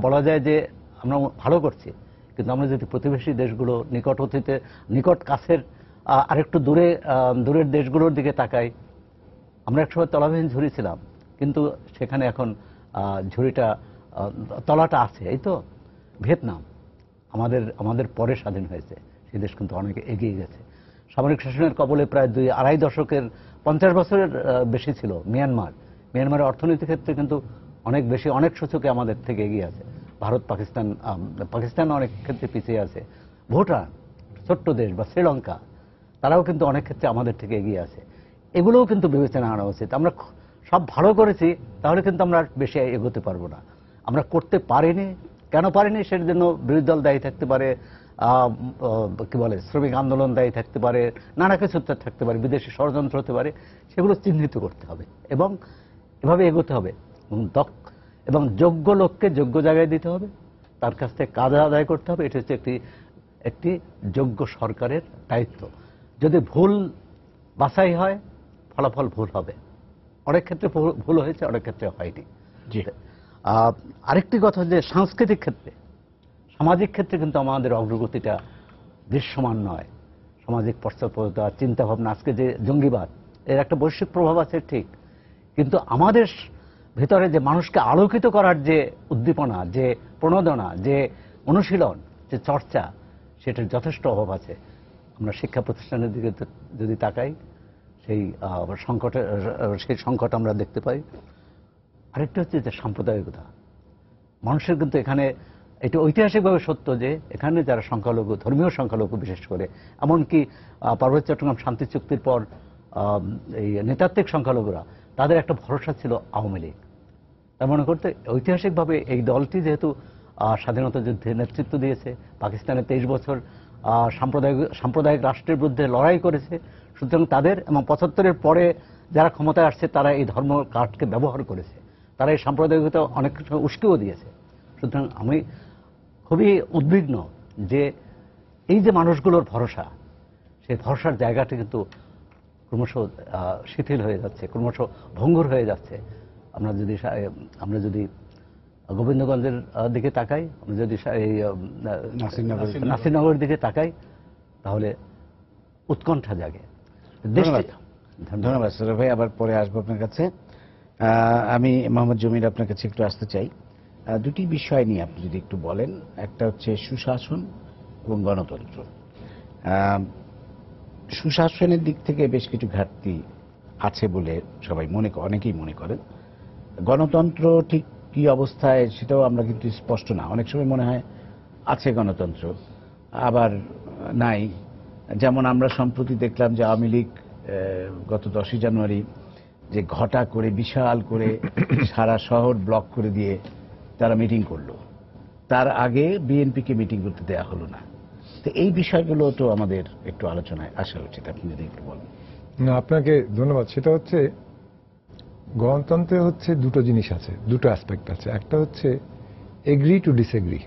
বলা যায় যে আমরা ভালো করছি, কিন্তু আমরা যদি প্রতিবেশী দেশগুলো, নিকট অতীতে, নিকট কাছের আরেকটু দূরের দেশগুলোর দিকে তাকাই, আমরা একসময় তলাবিহীন ঝুড়ি ছিলাম, কিন্তু সেখানে এখন তলাটা আছে। এই তো ভিয়েতনাম আমাদের পরে স্বাধীন হয়েছে, সেই দেশ কিন্তু অনেক এগিয়ে গেছে। সামরিক শাসনের কবলে প্রায় 2-2.5 দশকের 50 বছরের বেশি ছিল মিয়ানমারের অর্থনীতির ক্ষেত্রে কিন্তু অনেক বেশি, অনেক সূচকে আমাদের থেকে এগিয়ে আছে। ভারত, পাকিস্তান অনেক ক্ষেত্রে পিছিয়ে আছে। ভুটান, ছোট্ট দেশ, বা শ্রীলঙ্কা, তারাও কিন্তু অনেক ক্ষেত্রে আমাদের থেকে এগিয়ে আছে। এগুলোও কিন্তু বিবেচনা আনা উচিত। আমরা সব ভালো করেছি, তাহলে কিন্তু আমরা বেশি এগোতে পারবো না। আমরা করতে পারিনি, কেন পারিনি সেটার জন্য বিরোধী দল দায়ী থাকতে পারে, শ্রমিক আন্দোলন দায়ী থাকতে পারে, নানা কিছু থাকতে পারে, বিদেশি ষড়যন্ত্র হতে পারে। সেগুলো চিহ্নিত করতে হবে এবং এভাবে এগোতে হবে, এবং যোগ্য লোককে যোগ্য জায়গায় দিতে হবে, তার কাছ থেকে কাজ আদায় করতে হবে। এটা হচ্ছে একটি যোগ্য সরকারের দায়িত্ব। যদি ভুল বাছাই হয়, ফলাফল ভুল হবে। অনেক ক্ষেত্রে ভুল হয়েছে, অনেক ক্ষেত্রে হয়নি। আরেকটি কথা যে সাংস্কৃতিক ক্ষেত্রে, সামাজিক ক্ষেত্রে কিন্তু আমাদের অগ্রগতিটা দৃশ্যমান নয়। সামাজিক পশ্চাৎপদতা, চিন্তাভাবনা, আজকে যে জঙ্গিবাদ, এর একটা বৈশ্বিক প্রভাব আছে ঠিক, কিন্তু আমাদের ভেতরে যে মানুষকে আলোকিত করার যে উদ্দীপনা, যে প্রণোদনা, যে অনুশীলন, যে চর্চা, সেটার যথেষ্ট অভাব আছে। আমরা শিক্ষা প্রতিষ্ঠানের দিকে যদি তাকাই, সেই সংকট আমরা দেখতে পাই। আরেকটা হচ্ছে যে সাম্প্রদায়িকতা। মানুষের কিন্তু এখানে এটা ঐতিহাসিকভাবে সত্য যে এখানে যারা সংখ্যালঘু, ধর্মীয় সংখ্যালঘু বিশেষ করে, এমনকি পার্বত্য চট্টগ্রাম শান্তি চুক্তির পর এই নৃতাত্ত্বিক সংখ্যালঘুরা, তাদের একটা ভরসা ছিল আওয়ামী লীগ। তার মনে করতে ঐতিহাসিকভাবে এই দলটি যেহেতু স্বাধীনতা যুদ্ধে নেতৃত্ব দিয়েছে, পাকিস্তানে 23 বছর সাম্প্রদায়িক রাষ্ট্রের বিরুদ্ধে লড়াই করেছে, সুতরাং তাদের, এবং 75-এর পরে যারা ক্ষমতায় আসছে তারা এই ধর্ম কার্ডকে ব্যবহার করেছে, তারা এই সাম্প্রদায়িকতা অনেক সময় উস্কেও দিয়েছে। সুতরাং আমি খুবই উদ্বিগ্ন যে এই যে মানুষগুলোর ভরসা, সেই ভরসার জায়গাটি কিন্তু ক্রমশ শিথিল হয়ে যাচ্ছে, ক্রমশ ভঙ্গুর হয়ে যাচ্ছে। আমরা যদি গোবিন্দগঞ্জের দিকে তাকাই, আমরা যদি এই নাসিরনগরের দিকে তাকাই, তাহলে উৎকণ্ঠা জাগে। ধন্যবাদ সৌরভ ভাই, আবার পরে আসবো আপনার কাছে। আমি মোহাম্মদ জমির আপনার কাছে একটু আসতে চাই। দুটি বিষয় নিয়ে আপনি যদি একটু বলেন। একটা হচ্ছে সুশাসন এবং গণতন্ত্র। সুশাসনের দিক থেকে বেশ কিছু ঘাটতি আছে বলে সবাই অনেকেই মনে করেন। গণতন্ত্র ঠিক কি অবস্থায় সেটাও আমরা কিন্তু স্পষ্ট না। অনেক সময় মনে হয় আছে গণতন্ত্র, আবার নাই। যেমন আমরা সম্প্রতি দেখলাম যে আওয়ামী লীগ গত 10ই জানুয়ারি যে ঘটা করে বিশাল করে সারা শহর ব্লক করে দিয়ে তারা মিটিং করলো, তার আগে বিএনপিকে মিটিং করতে দেয়া হলো না। তো এই বিষয়গুলো তো আমাদের একটু আলোচনায় আসা উচিত, আপনি যদি একটু বলেন। না, আপনাকে ধন্যবাদ। সেটা হচ্ছে গণতন্ত্রে হচ্ছে দুটো জিনিস আছে, দুটো অ্যাসপেক্ট আছে। একটা হচ্ছে এগ্রি টু ডিসএগ্রি,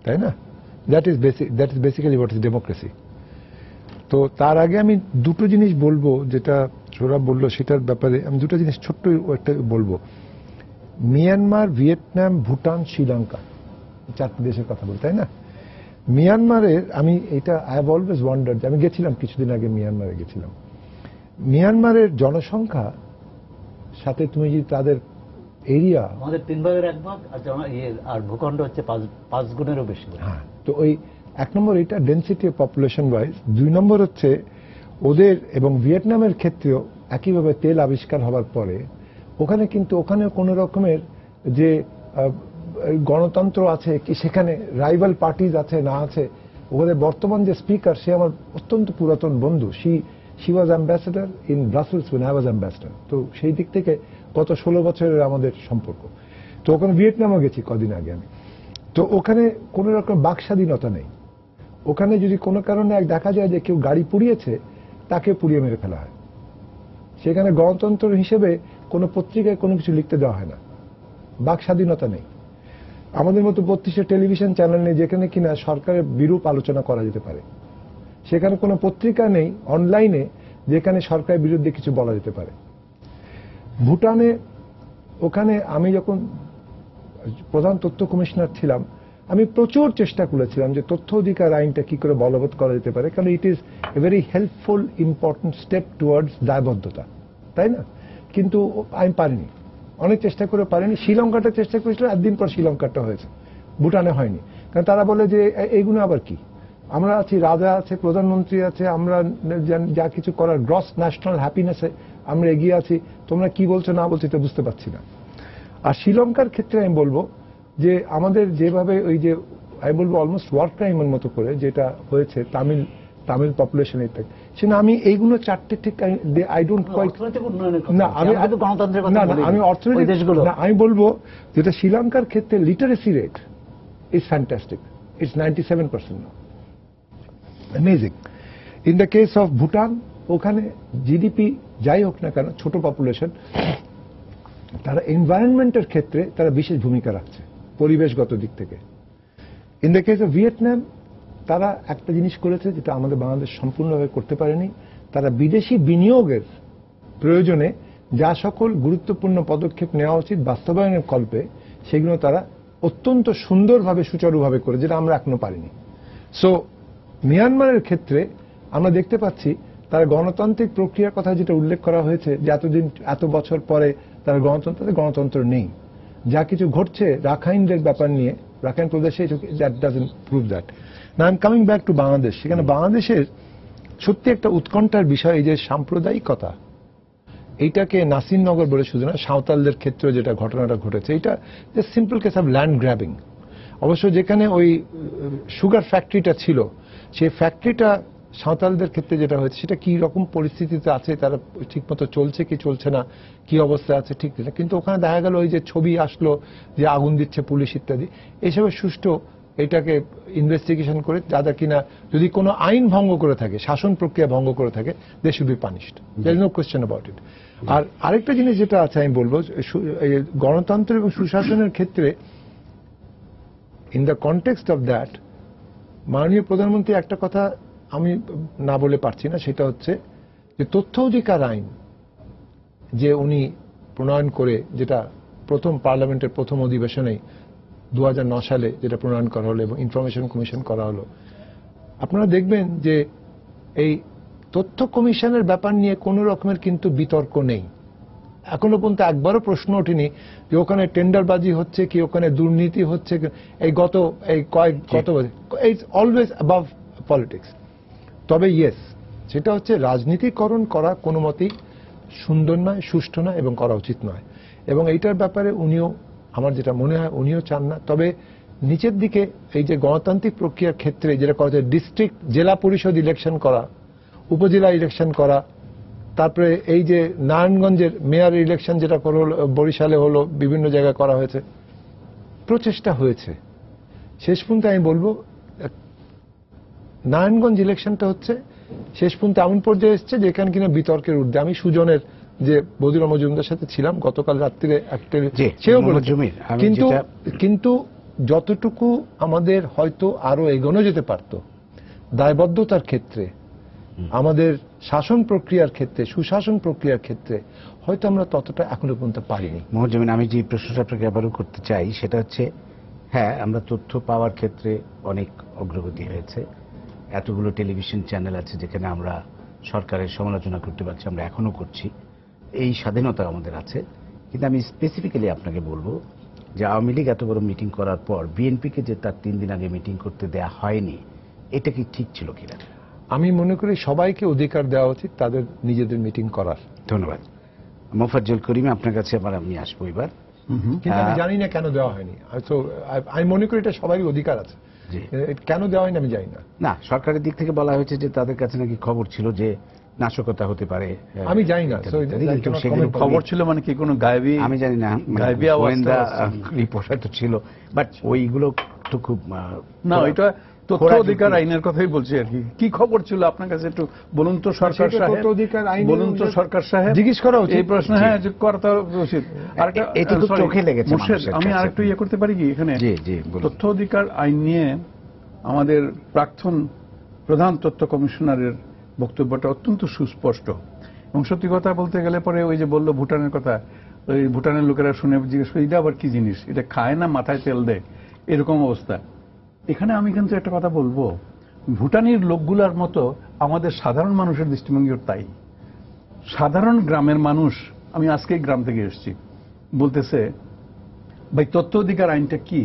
তাই না? That is basically what is democracy. তো তার আগে আমি দুটো জিনিস বলবো, যেটা সৌরভ বললো সেটার ব্যাপারে আমি দুটো জিনিস ছোট্ট একটা বলবো। মিয়ানমার, ভিয়েতনাম, ভুটান, শ্রীলঙ্কা, 4টি দেশের কথা বলি, তাই না? মিয়ানমারের আই হ্যাভ অলওয়েজ ওয়ান্ডার্ড, আমি গেছিলাম কিছুদিন আগে, মিয়ানমারে গেছিলাম। মিয়ানমারের জনসংখ্যা সাথে তুমি যদি তাদের এরিয়া, আমাদের 3 ভাগের 1 ভাগ, আর ভূখণ্ড হচ্ছে 5 গুণেরও বেশি। হ্যাঁ, তো ওই 1 নম্বর এটা ডেন্সিটি পপুলেশন ওয়াইজ। 2 নম্বর হচ্ছে ওদের এবং ভিয়েতনামের ক্ষেত্রেও একইভাবে তেল আবিষ্কার হবার পরে ওখানে কোনো রকমের যে গণতন্ত্র আছে কি, সেখানে রাইভাল পার্টিজ আছে না আছে। ওদের বর্তমান যে স্পিকার, সে আমার অত্যন্ত পুরাতন বন্ধু। She was ambassador in Brussels when I was ambassador। তো সেই দিক থেকে গত 16 বছরের আমাদের সম্পর্ক। তো ওখানে ভিয়েতনামও গেছি কদিন আগে আমি। তো ওখানে কোনো রকম বাক স্বাধীনতা নেই। ওখানে যদি কোনো কারণে দেখা যায় যে কেউ গাড়ি পুড়িয়েছে, তাকে পুড়িয়ে মেরে ফেলা হয়। সেখানে গণতন্ত্র হিসেবে কোনো পত্রিকায় কোনো কিছু লিখতে দেওয়া হয় না, বাক স্বাধীনতা নেই। আমাদের মতো 32 টেলিভিশন চ্যানেল নেই যেখানে কিনা সরকারের বিরূপ আলোচনা করা যেতে পারে। সেখানে কোনো পত্রিকা নেই অনলাইনে যেখানে সরকারের বিরুদ্ধে কিছু বলা যেতে পারে। ভুটানে, ওখানে আমি যখন প্রধান তথ্য কমিশনার ছিলাম, আমি প্রচুর চেষ্টা করেছিলাম যে তথ্য অধিকার আইনটা কি করে বলবৎ করা যেতে পারে, কারণ it is a very helpful important step towards দায়বদ্ধতা, তাই না? কিন্তু আমি পারিনি, অনেক চেষ্টা করে পারিনি। শ্রীলঙ্কাটা চেষ্টা করেছিল, একদিন পর শ্রীলঙ্কাটা হয়েছে, ভুটানে হয়নি। কারণ তারা বলে যে এইগুলো আবার কি, আমরা আছি, রাজা আছে, প্রধানমন্ত্রী আছে, আমরা যা কিছু করার গ্রস ন্যাশনাল হ্যাপিনেসে আমরা এগিয়ে আছি, তোমরা কি বলছো না বলছো এটা বুঝতে পারছি না। আর শ্রীলঙ্কার ক্ষেত্রে আমি বলবো যে আমাদের যেভাবে ওই যে আমি বলবো অলমোস্ট ওয়ার ক্রাইমের মতো করে যেটা হয়েছে তামিল পপুলেশন থেকে, সেটা আমি এইগুলো 4টে ঠিক আই ডোন্ট কোয়াইট। না, আমি অর্থনৈতিক না, আমি বলবো যেটা শ্রীলঙ্কার ক্ষেত্রে literacy rate is fantastic, it's 97% now, amazing. In the case of Bhutan, ওখানে জিডিপি যাই হোক না কেন, ছোট পপুলেশন, তারা এনভায়রনমেন্টের ক্ষেত্রে তারা বিশেষ ভূমিকা রাখছে পরিবেশগত দিক থেকে। In the case of Vietnam, তারা একটা জিনিস করেছে যেটা আমাদের বাংলাদেশ সম্পূর্ণভাবে করতে পারেনি। তারা বিদেশি বিনিয়োগের প্রয়োজনে যা সকল গুরুত্বপূর্ণ পদক্ষেপ নেওয়া উচিত বাস্তবায়নের কল্পে, সেগুলো তারা অত্যন্ত সুন্দরভাবে সুচারুভাবে করে, যেটা আমরা এখনো পারিনি। সো মিয়ানমারের ক্ষেত্রে আমরা দেখতে পাচ্ছি তারা গণতান্ত্রিক প্রক্রিয়ার কথা যেটা উল্লেখ করা হয়েছে, যে এত বছর পরে তারা গণতন্ত্র নেই। যা কিছু ঘটছে রাখাইনদের ব্যাপার নিয়ে, রাখাইন প্রদেশে, that doesn't prove that. Now I am coming back to Bangladesh. সেখানে বাংলাদেশের সত্যি একটা উৎকণ্ঠার বিষয়, এই যে সাম্প্রদায়িকতা, এইটাকে নাসিরনগর বলে শুধু না, সাঁওতালদের ক্ষেত্রে যেটা ঘটনাটা ঘটেছে, এটা যে simple case of land grabbing. অবশ্য যেখানে ওই সুগার ফ্যাক্টরিটা ছিল, সেই ফ্যাক্টরিটা সাঁওতালদের ক্ষেত্রে যেটা হয়েছে, সেটা কি রকম পরিস্থিতিতে আছে, তারা ঠিকমতো চলছে কি চলছে না, কি অবস্থা আছে ঠিক না। কিন্তু ওখানে দেখা গেল ওই যে ছবি আসলো যে আগুন দিচ্ছে পুলিশ ইত্যাদি, এইসবের সুষ্ঠু এটাকে ইনভেস্টিগেশন করে যাদের কিনা যদি কোনো আইন ভঙ্গ করে থাকে, শাসন প্রক্রিয়া ভঙ্গ করে থাকে, they should be punished, there is no question about it. আর আরেকটা জিনিস যেটা আছে আমি বলবো, গণতন্ত্র এবং সুশাসনের ক্ষেত্রে in the context of that, মাননীয় প্রধানমন্ত্রী একটা কথা আমি না বলে পারছি না, সেটা হচ্ছে যে তথ্য অধিকার আইন যে উনি প্রণয়ন করে, যেটা প্রথম পার্লামেন্টের প্রথম অধিবেশনেই 2009 সালে যেটা প্রণয়ন করা হলো এবং ইনফরমেশন কমিশন করা হলো, আপনারা দেখবেন যে এই তথ্য কমিশনের ব্যাপার নিয়ে কোনো রকমের কিন্তু বিতর্ক নেই। এখনো পর্যন্ত একবারও প্রশ্ন ওঠেনি যে ওখানে টেন্ডারবাজি হচ্ছে কি, ওখানে দুর্নীতি হচ্ছে কি। গত ইটস অলওয়েজ অ্যাবাভ পলিটিক্স। তবে ইয়েস, সেটা হচ্ছে রাজনীতিকরণ করা কোনো মতেই সুন্দর নয়, সুষ্ঠু নয় এবং করা উচিত নয়। এবং এইটার ব্যাপারে উনিও, আমার যেটা মনে হয়, উনিও চান না। তবে নিচের দিকে এই যে গণতান্ত্রিক প্রক্রিয়ার ক্ষেত্রে যেটা করা যায়, ডিস্ট্রিক্ট জেলা পরিষদ ইলেকশন করা, উপজেলা ইলেকশন করা, তারপরে এই যে নারায়ণগঞ্জের মেয়র ইলেকশন যেটা হলো, বরিশালে হলো, বিভিন্ন জায়গায় করা হয়েছে, প্রচেষ্টা হয়েছে। শেষ পর্যন্ত আমি বলবো নারায়ণগঞ্জ ইলেকশনটা হচ্ছে শেষ পর্যন্ত এমন পর্যায়ে এসছে যেখানে কিনা বিতর্কের ঊর্ধ্বে। আমি সুজনের যে বদির মজুমদার সাথে ছিলাম গতকাল রাত্রিরে একটা, সেও বলেছে কিন্তু যতটুকু আমাদের হয়তো আরো এগোনো যেতে পারত দায়বদ্ধতার ক্ষেত্রে, আমাদের শাসন প্রক্রিয়ার ক্ষেত্রে, সুশাসন প্রক্রিয়ার ক্ষেত্রে হয়তো আমরা ততটা এখনো পর্যন্ত পারিনি। মহজমিন, আমি যে প্রশ্নটা আপনাকে আবারও করতে চাই সেটা হচ্ছে, হ্যাঁ আমরা তথ্য পাওয়ার ক্ষেত্রে অনেক অগ্রগতি হয়েছে, এতগুলো টেলিভিশন চ্যানেল আছে যেখানে আমরা সরকারের সমালোচনা করতে পারছি, আমরা এখনো করছি, এই স্বাধীনতা আমাদের আছে। কিন্তু আমি স্পেসিফিক্যালি আপনাকে বলবো যে আওয়ামী লীগ এত বড় মিটিং করার পর বিএনপিকে যে তার 3 দিন আগে মিটিং করতে দেয়া হয়নি, এটা কি ঠিক ছিল কিনা? আমি মনে করি সবাইকে অধিকার দেওয়া উচিত তাদের নিজেদের মিটিং করার। ধন্যবাদ। মোফাজ্জল করিম, আপনার কাছে আবার আমি আসবো এবার। কিন্তু আমি জানি না কেন দেওয়া হয়নি। আমি মনে করি এটা সবারই অধিকার আছে, কেন দেওয়া হয়নি আমি জানি না। না, সরকারের দিক থেকে বলা হয়েছে যে তাদের কাছে নাকি খবর ছিল যে নাশকতা হতে পারে। আমি জানি না খবর ছিল মানে কি কোনো গায়েবী, আমি জানি না, গোয়েন্দা রিপোর্ট হয়তো ছিল, বাট ওইগুলো তো খুব না, ওইটা তথ্য অধিকার আইনের কথাই বলছি আর কি। কি খবর ছিল আপনার কাছে একটু বলুন তো সরকার সাহেব, বলুন তো সরকার সাহেব, জিজ্ঞেস করা উচিত এই প্রশ্ন। হ্যাঁ, করা উচিত। এটা খুব চোখে লেগেছে। আমি আরেকটু ইয়ে করতে পারি কি এখানে? তথ্য অধিকার আইন নিয়ে আমাদের প্রাক্তন প্রধান তথ্য কমিশনারের বক্তব্যটা অত্যন্ত সুস্পষ্ট এবং সত্যি কথা বলতে গেলে পরে ওই যে বললো ভুটানের কথা, ওই ভুটানের লোকেরা শুনে জিজ্ঞেস করে এটা আবার কি জিনিস, এটা খায় না মাথায় তেল দেয়, এরকম অবস্থা। এখানে আমি কিন্তু একটা কথা বলবো, ভুটানির লোকগুলার মতো আমাদের সাধারণ মানুষের দৃষ্টিভঙ্গিও তাই। সাধারণ গ্রামের মানুষ, আমি আজকেই গ্রাম থেকে এসেছি, বলতেছে ভাই তথ্য অধিকার আইনটা কি?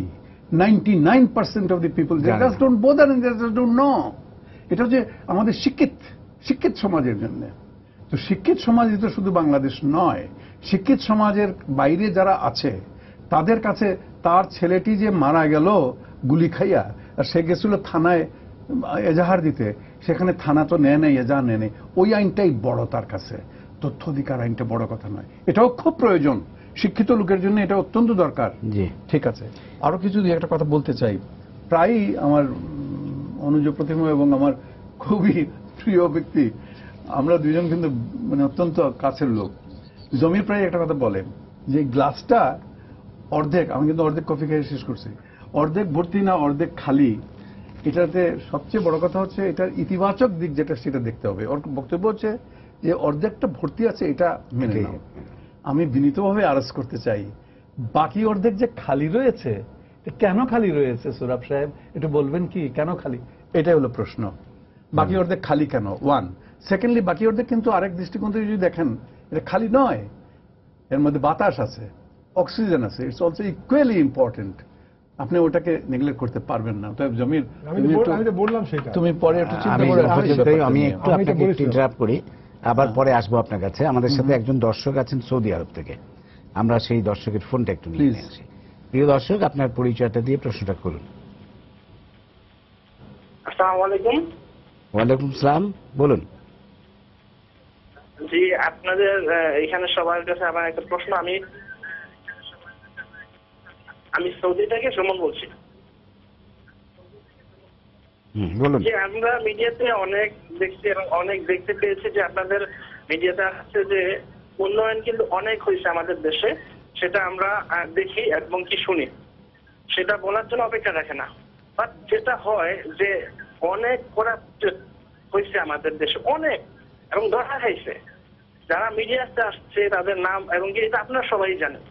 99% of the people just don't bother and just don't know. এটা হচ্ছে আমাদের শিক্ষিত সমাজের জন্য। তো শিক্ষিত সমাজ তো শুধু বাংলাদেশ নয়, শিক্ষিত সমাজের বাইরে যারা আছে তাদের কাছে তার ছেলেটি যে মারা গেল গুলি খাইয়া, আর সে গেছিল থানায় এজাহার দিতে, সেখানে থানা তো নেয় নেই, এজাহার নেয় নেই, ওই আইনটাই বড় তার কাছে। তথ্য অধিকার আইনটা বড় কথা নয়, এটাও খুব প্রয়োজন শিক্ষিত লোকের জন্য, এটা অত্যন্ত দরকার। ঠিক আছে, আরো কিছু একটা কথা বলতে চাই। প্রায়ই আমার অনুজ প্রতিমা এবং আমার খুবই প্রিয় ব্যক্তি, আমরা দুজন কিন্তু মানে অত্যন্ত কাছের লোক, জমির প্রায় একটা কথা বলে যে গ্লাসটা অর্ধেক, আমি কিন্তু অর্ধেক কফি খেয়ে শেষ করছি, অর্ধেক ভর্তি না অর্ধেক খালি। এটাতে সবচেয়ে বড় কথা হচ্ছে এটার ইতিবাচক দিক যেটা সেটা দেখতে হবে। ওর বক্তব্য হচ্ছে যে অর্ধেকটা ভর্তি আছে, এটা মেনে নাও। আমি বিনীতভাবে আরজ করতে চাই, বাকি অর্ধেক যে খালি রয়েছে, কেন খালি রয়েছে সুরাব সাহেব একটু বলবেন কি, কেন খালি? এটাই হলো প্রশ্ন। বাকি অর্ধেক খালি কেন? ওয়ান। সেকেন্ডলি, বাকি অর্ধেক কিন্তু আরেক দৃষ্টিকোণ থেকে যদি দেখেন, এটা খালি নয়, এর মধ্যে বাতাস আছে, অক্সিজেন আছে, ইটস অলসো ইকুয়ালি ইম্পর্টেন্ট। আপনি ওটাকে নেগলেক্ট করতে পারবেন না। তবে জমির বললাম সেটা তুমি পরে একটু চিন্তা করে। আমি একটু আপনাকে ইন্টারাপ্ট করি, আবার পরে আসবো আপনার কাছে। আমাদের সাথে একজন দর্শক আছেন সৌদি আরব থেকে, আমরা সেই দর্শকের ফোনটা একটু নিয়ে নিয়েছি। প্রিয় দর্শক, আপনার পরিচয়টা দিয়ে প্রশ্নটা করুন। আসসালামু আলাইকুম। ওয়ালাইকুম সালাম, বলুন। জি, আপনাদের এখানে সবার কাছে আমার একটা প্রশ্ন। আমি সৌদি থেকে সুমন বলছি। বলুন। যে আমরা মিডিয়াতে অনেক দেখছি এবং অনেক দেখতে পেয়েছি যে আপনাদের মিডিয়াতে আসছে যে উন্নয়ন কিন্তু অনেক হয়েছে আমাদের দেশে, সেটা আমরা দেখি এবং কি শুনি, সেটা বলার জন্য অপেক্ষা রাখে না। বাট যেটা হয় যে অনেক করাপ্টেড হয়েছে আমাদের দেশে, অনেক, এবং ধরা খাইছে। যারা মিডিয়াতে আসছে তাদের নাম এবং কি এটা আপনারা সবাই জানেন।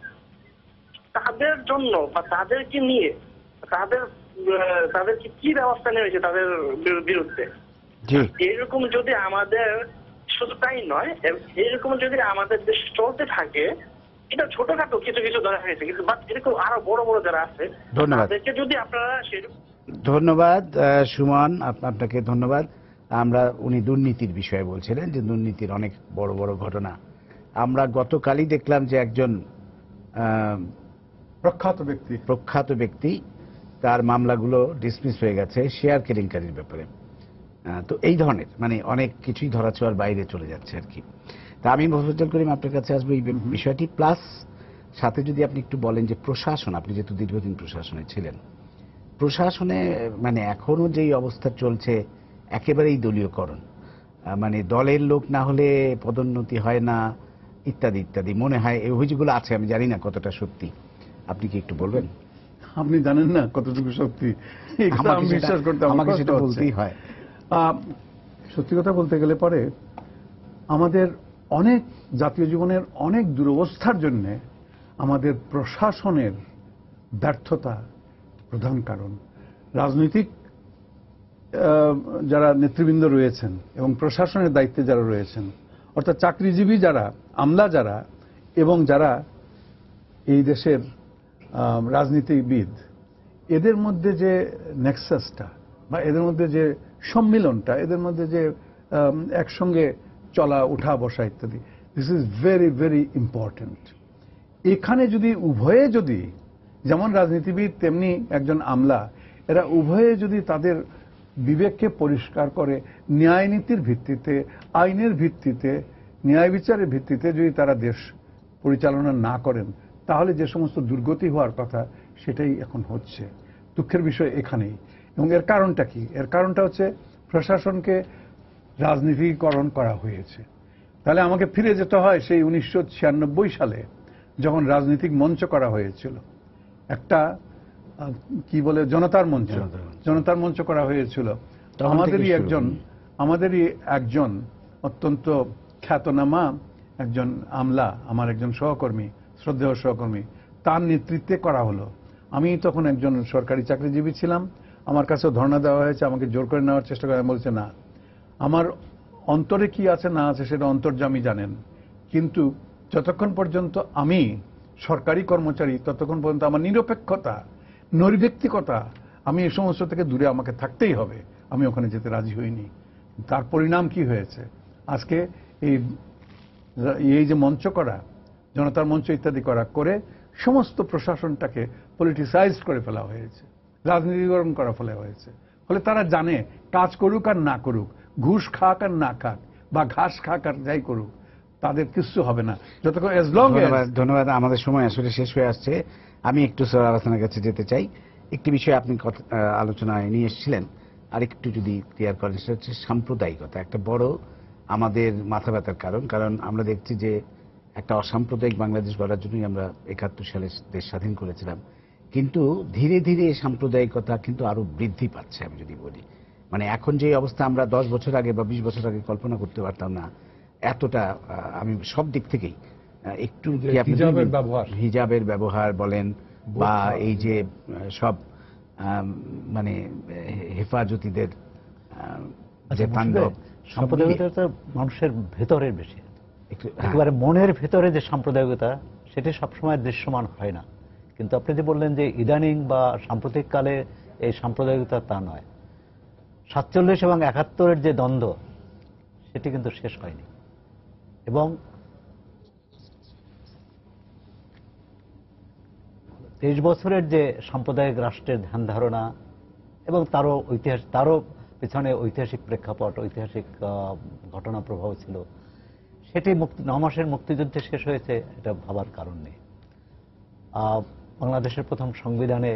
তাদের জন্য বা তাদেরকে নিয়ে তাদেরকে কি ব্যবস্থা নেওয়া হয়েছে তাদের বিরুদ্ধে? এরকম যদি আমাদের শুধু তাই নয়, এরকম যদি আমাদের দেশ চলতে থাকে, এটা ছোটখাটো কিছু কিছু ধরা হয়েছে, কিন্তু বাট এরকম আরো বড় বড় যারা আছে ধন্যবাদ। তাদেরকে যদি আপনারা সেরকম ধন্যবাদ সুমন, আপনাকে ধন্যবাদ। উনি দুর্নীতির বিষয়ে বলছিলেন যে দুর্নীতির অনেক বড় বড় ঘটনা। আমরা গতকালই দেখলাম যে একজন প্রখ্যাত ব্যক্তি তার মামলাগুলো ডিসমিস হয়ে গেছে শেয়ার কেলেঙ্কারির ব্যাপারে। তো এই ধরনের মানে অনেক কিছুই ধরাছোঁয়ার বাইরে চলে যাচ্ছে আর কি। তা আমি মোফাজ্জল করিম আপনার কাছে আসবো এই বিষয়টি, প্লাস সাথে যদি আপনি একটু বলেন যে প্রশাসন, আপনি যেহেতু দীর্ঘদিন প্রশাসনে ছিলেন, প্রশাসনে মানে এখনো যেই অবস্থা চলছে একেবারেই দলীয়করণ, মানে দলের লোক না হলে পদোন্নতি হয় না ইত্যাদি ইত্যাদি মনে হয়, এই অভিযোগগুলো আছে, আমি জানি না কতটা সত্যি, আপনি কি একটু বলবেন? আপনি জানেন না কতটুকু সত্যি, আমি বিশ্বাস করতে আমাকে সেটা বলতেই হয়। সত্যি কথা বলতে গেলে পরে আমাদের অনেক জাতীয় জীবনের অনেক দুরবস্থার জন্য আমাদের প্রশাসনের ব্যর্থতা প্রধান কারণ। রাজনৈতিক যারা নেতৃবৃন্দ রয়েছেন এবং প্রশাসনের দায়িত্বে যারা রয়েছেন, অর্থাৎ চাকরিজীবী যারা, আমলা যারা, এবং যারা এই দেশের রাজনীতিবিদ, এদের মধ্যে যে নেক্সাসটা বা এদের মধ্যে যে সম্মিলনটা, এদের মধ্যে যে একসঙ্গে চলা উঠা বসা ইত্যাদি, this is very very important. এখানে যদি উভয়ে, যদি যেমন রাজনীতিবিদ তেমনি একজন আমলা, এরা উভয়ে যদি তাদের বিবেককে পরিষ্কার করে ন্যায় নীতির ভিত্তিতে, আইনের ভিত্তিতে, ন্যায় বিচারের ভিত্তিতে যদি তারা দেশ পরিচালনা না করেন, তাহলে যে সমস্ত দুর্গতি হওয়ার কথা সেটাই এখন হচ্ছে। দুঃখের বিষয় এখানেই। এবং এর কারণটা কি? এর কারণটা হচ্ছে প্রশাসনকে রাজনীতিকরণ করা হয়েছে। তাহলে আমাকে ফিরে যেতে হয় সেই 1996 সালে, যখন রাজনৈতিক মঞ্চ করা হয়েছিল, একটা কি বলে জনতার মঞ্চ করা হয়েছিল। আমাদেরই একজন অত্যন্ত খ্যাতনামা একজন আমলা, আমার একজন সহকর্মী, শ্রদ্ধেয় সহকর্মী, তার নেতৃত্বে করা হলো। আমি তখন একজন সরকারি চাকরিজীবী ছিলাম, আমার কাছেও ধর্ণা দেওয়া হয়েছে, আমাকে জোর করে নেওয়ার চেষ্টা করে। আমি বলছি না, আমার অন্তরে কি আছে না আছে সেটা অন্তর্যামী জানেন, কিন্তু যতক্ষণ পর্যন্ত আমি সরকারি কর্মচারী ততক্ষণ পর্যন্ত আমার নিরপেক্ষতা, নৈর্ব্যক্তিকতা, আমি এই সমস্ত থেকে দূরে আমাকে থাকতেই হবে। আমি ওখানে যেতে রাজি হইনি। তার পরিণাম কি হয়েছে? আজকে এই যে মঞ্চ করা, জনতার মঞ্চ ইত্যাদি করে সমস্ত প্রশাসনটাকে পলিটিসাইজড করে ফেলা হয়েছে, রাজনীতিকরণ করা ফেলা হয়েছে। ফলে তারা জানে কাজ করুক আর না করুক, ঘুষ খাক আর না খাক, বা ঘাস খাক আর যাই করুক, তাদের কিছু হবে না যতক্ষণ এজ লং। ধন্যবাদ। আমাদের সময় আসলে শেষ হয়ে আসছে। আমি একটু স্যার আলোচনার কাছে যেতে চাই। একটি বিষয় আপনি আলোচনায় নিয়ে এসেছিলেন, আর একটু যদি ক্লিয়ার করেন, সেটা হচ্ছে সাম্প্রদায়িকতা। একটা বড় আমাদের মাথা ব্যথার কারণ আমরা দেখছি যে একটা অসাম্প্রদায়িক বাংলাদেশ গড়ার জন্যই আমরা 71 সালে দেশ স্বাধীন করেছিলাম, কিন্তু ধীরে ধীরে এই সাম্প্রদায়িকতা কিন্তু আরো বৃদ্ধি পাচ্ছে। আমি যদি বলি, মানে এখন যে অবস্থা আমরা 10 বছর আগে বা 20 বছর আগে কল্পনা করতে পারতাম না এতটা। আমি সব দিক থেকেই একটু হিজাবের ব্যবহার বলেন, বা এই যে সব মানে হেফাজতিদের যে তাণ্ডব, সাম্প্রদায়িকতা মানুষের ভেতরের বেশি, একেবারে মনের ভেতরে যে সাম্প্রদায়িকতা, সেটি সবসময় দৃশ্যমান হয় না। কিন্তু আপনি যে বললেন যে ইদানিং বা সাম্প্রতিক কালে এই সাম্প্রদায়িকতা, তা নয়। 47 এবং 71-এর যে দ্বন্দ্ব, সেটি কিন্তু শেষ হয়নি। এবং 23 বছরের যে সাম্প্রদায়িক রাষ্ট্রের ধ্যান ধারণা এবং তারও পেছনে ঐতিহাসিক প্রেক্ষাপট, ঐতিহাসিক ঘটনা প্রবাহ ছিল, সেটি 9 মাসের মুক্তিযুদ্ধে শেষ হয়েছে, এটা ভাবার কারণ নেই। বাংলাদেশের প্রথম সংবিধানে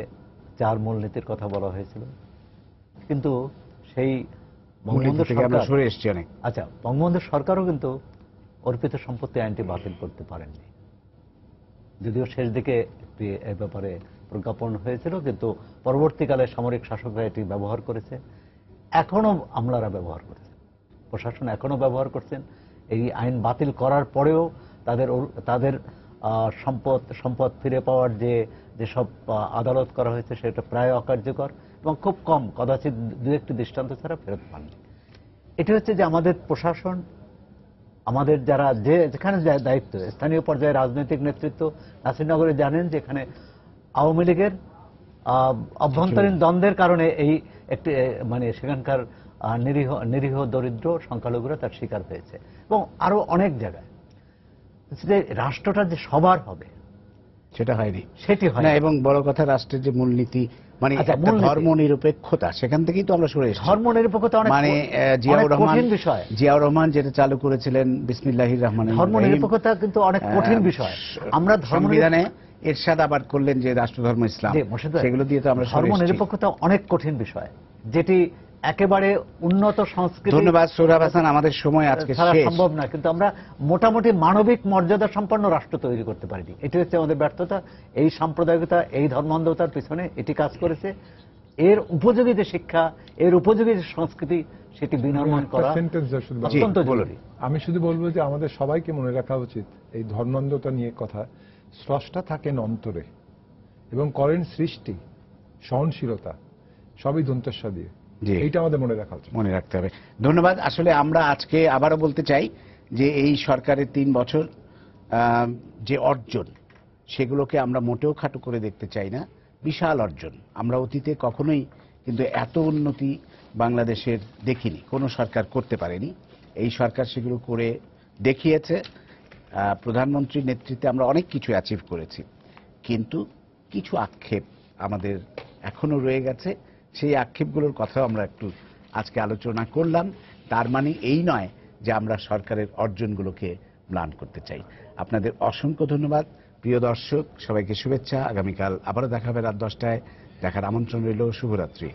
4 মূলনীতির কথা বলা হয়েছিল, কিন্তু সেই বঙ্গবন্ধু সরকারও কিন্তু অর্পিত সম্পত্তি আইনটি বাতিল করতে পারেননি। যদিও শেষ দিকে একটি এ ব্যাপারে প্রজ্ঞাপন হয়েছিল, কিন্তু পরবর্তীকালে সামরিক শাসকরা এটি ব্যবহার করেছে। এখনো আমলারা ব্যবহার করেছেন, প্রশাসন এখনো ব্যবহার করছেন। এই আইন বাতিল করার পরেও তাদের সম্পদ ফিরে পাওয়ার যেসব আদালত করা হয়েছে, সেটা প্রায় অকার্যকর এবং খুব কম, কদাচিৎ 2-1টি দৃষ্টান্ত ছাড়া ফেরত পাননি। এটি হচ্ছে যে আমাদের প্রশাসন আমাদের যারা যেখানে দায়িত্ব, স্থানীয় পর্যায়ে রাজনৈতিক নেতৃত্ব নাসিরনগরে জানেন যে এখানে আওয়ামী লীগের অভ্যন্তরীণ দ্বন্দ্বের কারণে এই একটি মানে সেখানকার নিরীহ দরিদ্র সংখ্যালঘুরা তার শিকার হয়েছে, এবং আরো অনেক জায়গায় যে রাষ্ট্রটা যে সবার হবে সেটা হয়নি, সেটি হয় না। এবং বড় কথা, রাষ্ট্রের যে মূলনীতি মানে আচ্ছা, একটা মূলনীতি। ধর্ম নিরপেক্ষতা, সেখান থেকেই তো আমরা সরে এসেছি। ধর্ম নিরপেক্ষতা অনেক মানে অনেক কঠিন বিষয়। জিয়াউর রহমান যেটা চালু করেছিলেন বিসমিল্লাহির রহমানির ধর্ম রহিম, নিরপেক্ষতা কিন্তু অনেক কঠিন বিষয়। আমরা সংবিধানে এরশাদ আবার করলেন যে রাষ্ট্রধর্ম ইসলাম, জি, মোর্শেদ ভাই, সেগুলো দিয়ে তো আমরা সরে ধর্ম এসেছি। নিরপেক্ষতা অনেক কঠিন বিষয়, যেটি একেবারে উন্নত সংস্কৃতি ধন্যবাদ সোহরাব হাসান, আমাদের সময় আজকে ছাড়া শেষ। সম্ভব না, কিন্তু আমরা মোটামুটি মানবিক মর্যাদা সম্পন্ন রাষ্ট্র তৈরি করতে পারিনি। এটি হচ্ছে আমাদের ব্যর্থতা। এই সাম্প্রদায়িকতা, এই ধর্মান্ধতার পিছনে এটি কাজ করেছে। এর উপযোগী যে শিক্ষা, এর উপযোগী যে সংস্কৃতি, সেটি বিনির্মাণ করা অত্যন্ত জরুরি। আমি শুধু বলবো যে আমাদের সবাইকে মনে রাখা উচিত এই ধর্মান্ধতা নিয়ে কথা, স্রষ্টা থাকেন অন্তরে এবং করেন সৃষ্টি, সহনশীলতা, সবই দন্তস্ব দিয়ে। এইটা আমাদের মনে রাখা উচিত, মনে রাখতে হবে। ধন্যবাদ। আসলে আমরা আজকে আবারও বলতে চাই যে এই সরকারের 3 বছর যে অর্জন, সেগুলোকে আমরা মোটেও খাটো করে দেখতে চাই না। বিশাল অর্জন। আমরা অতীতে কখনোই কিন্তু এত উন্নতি বাংলাদেশের দেখিনি, কোনো সরকার করতে পারেনি। এই সরকার সেগুলো করে দেখিয়েছে। প্রধানমন্ত্রীর নেতৃত্বে আমরা অনেক কিছু অ্যাচিভ করেছি, কিন্তু কিছু আক্ষেপ আমাদের এখনো রয়ে গেছে। সেই আক্ষেপগুলোর কথাও আমরা একটু আজকে আলোচনা করলাম। তার মানে এই নয় যে আমরা সরকারের অর্জনগুলোকে ম্লান করতে চাই। আপনাদের অসংখ্য ধন্যবাদ। প্রিয় দর্শক, সবাইকে শুভেচ্ছা। আগামীকাল আবারও দেখা হবে রাত 10টায়। দেখার আমন্ত্রণ রইল। শুভরাত্রি।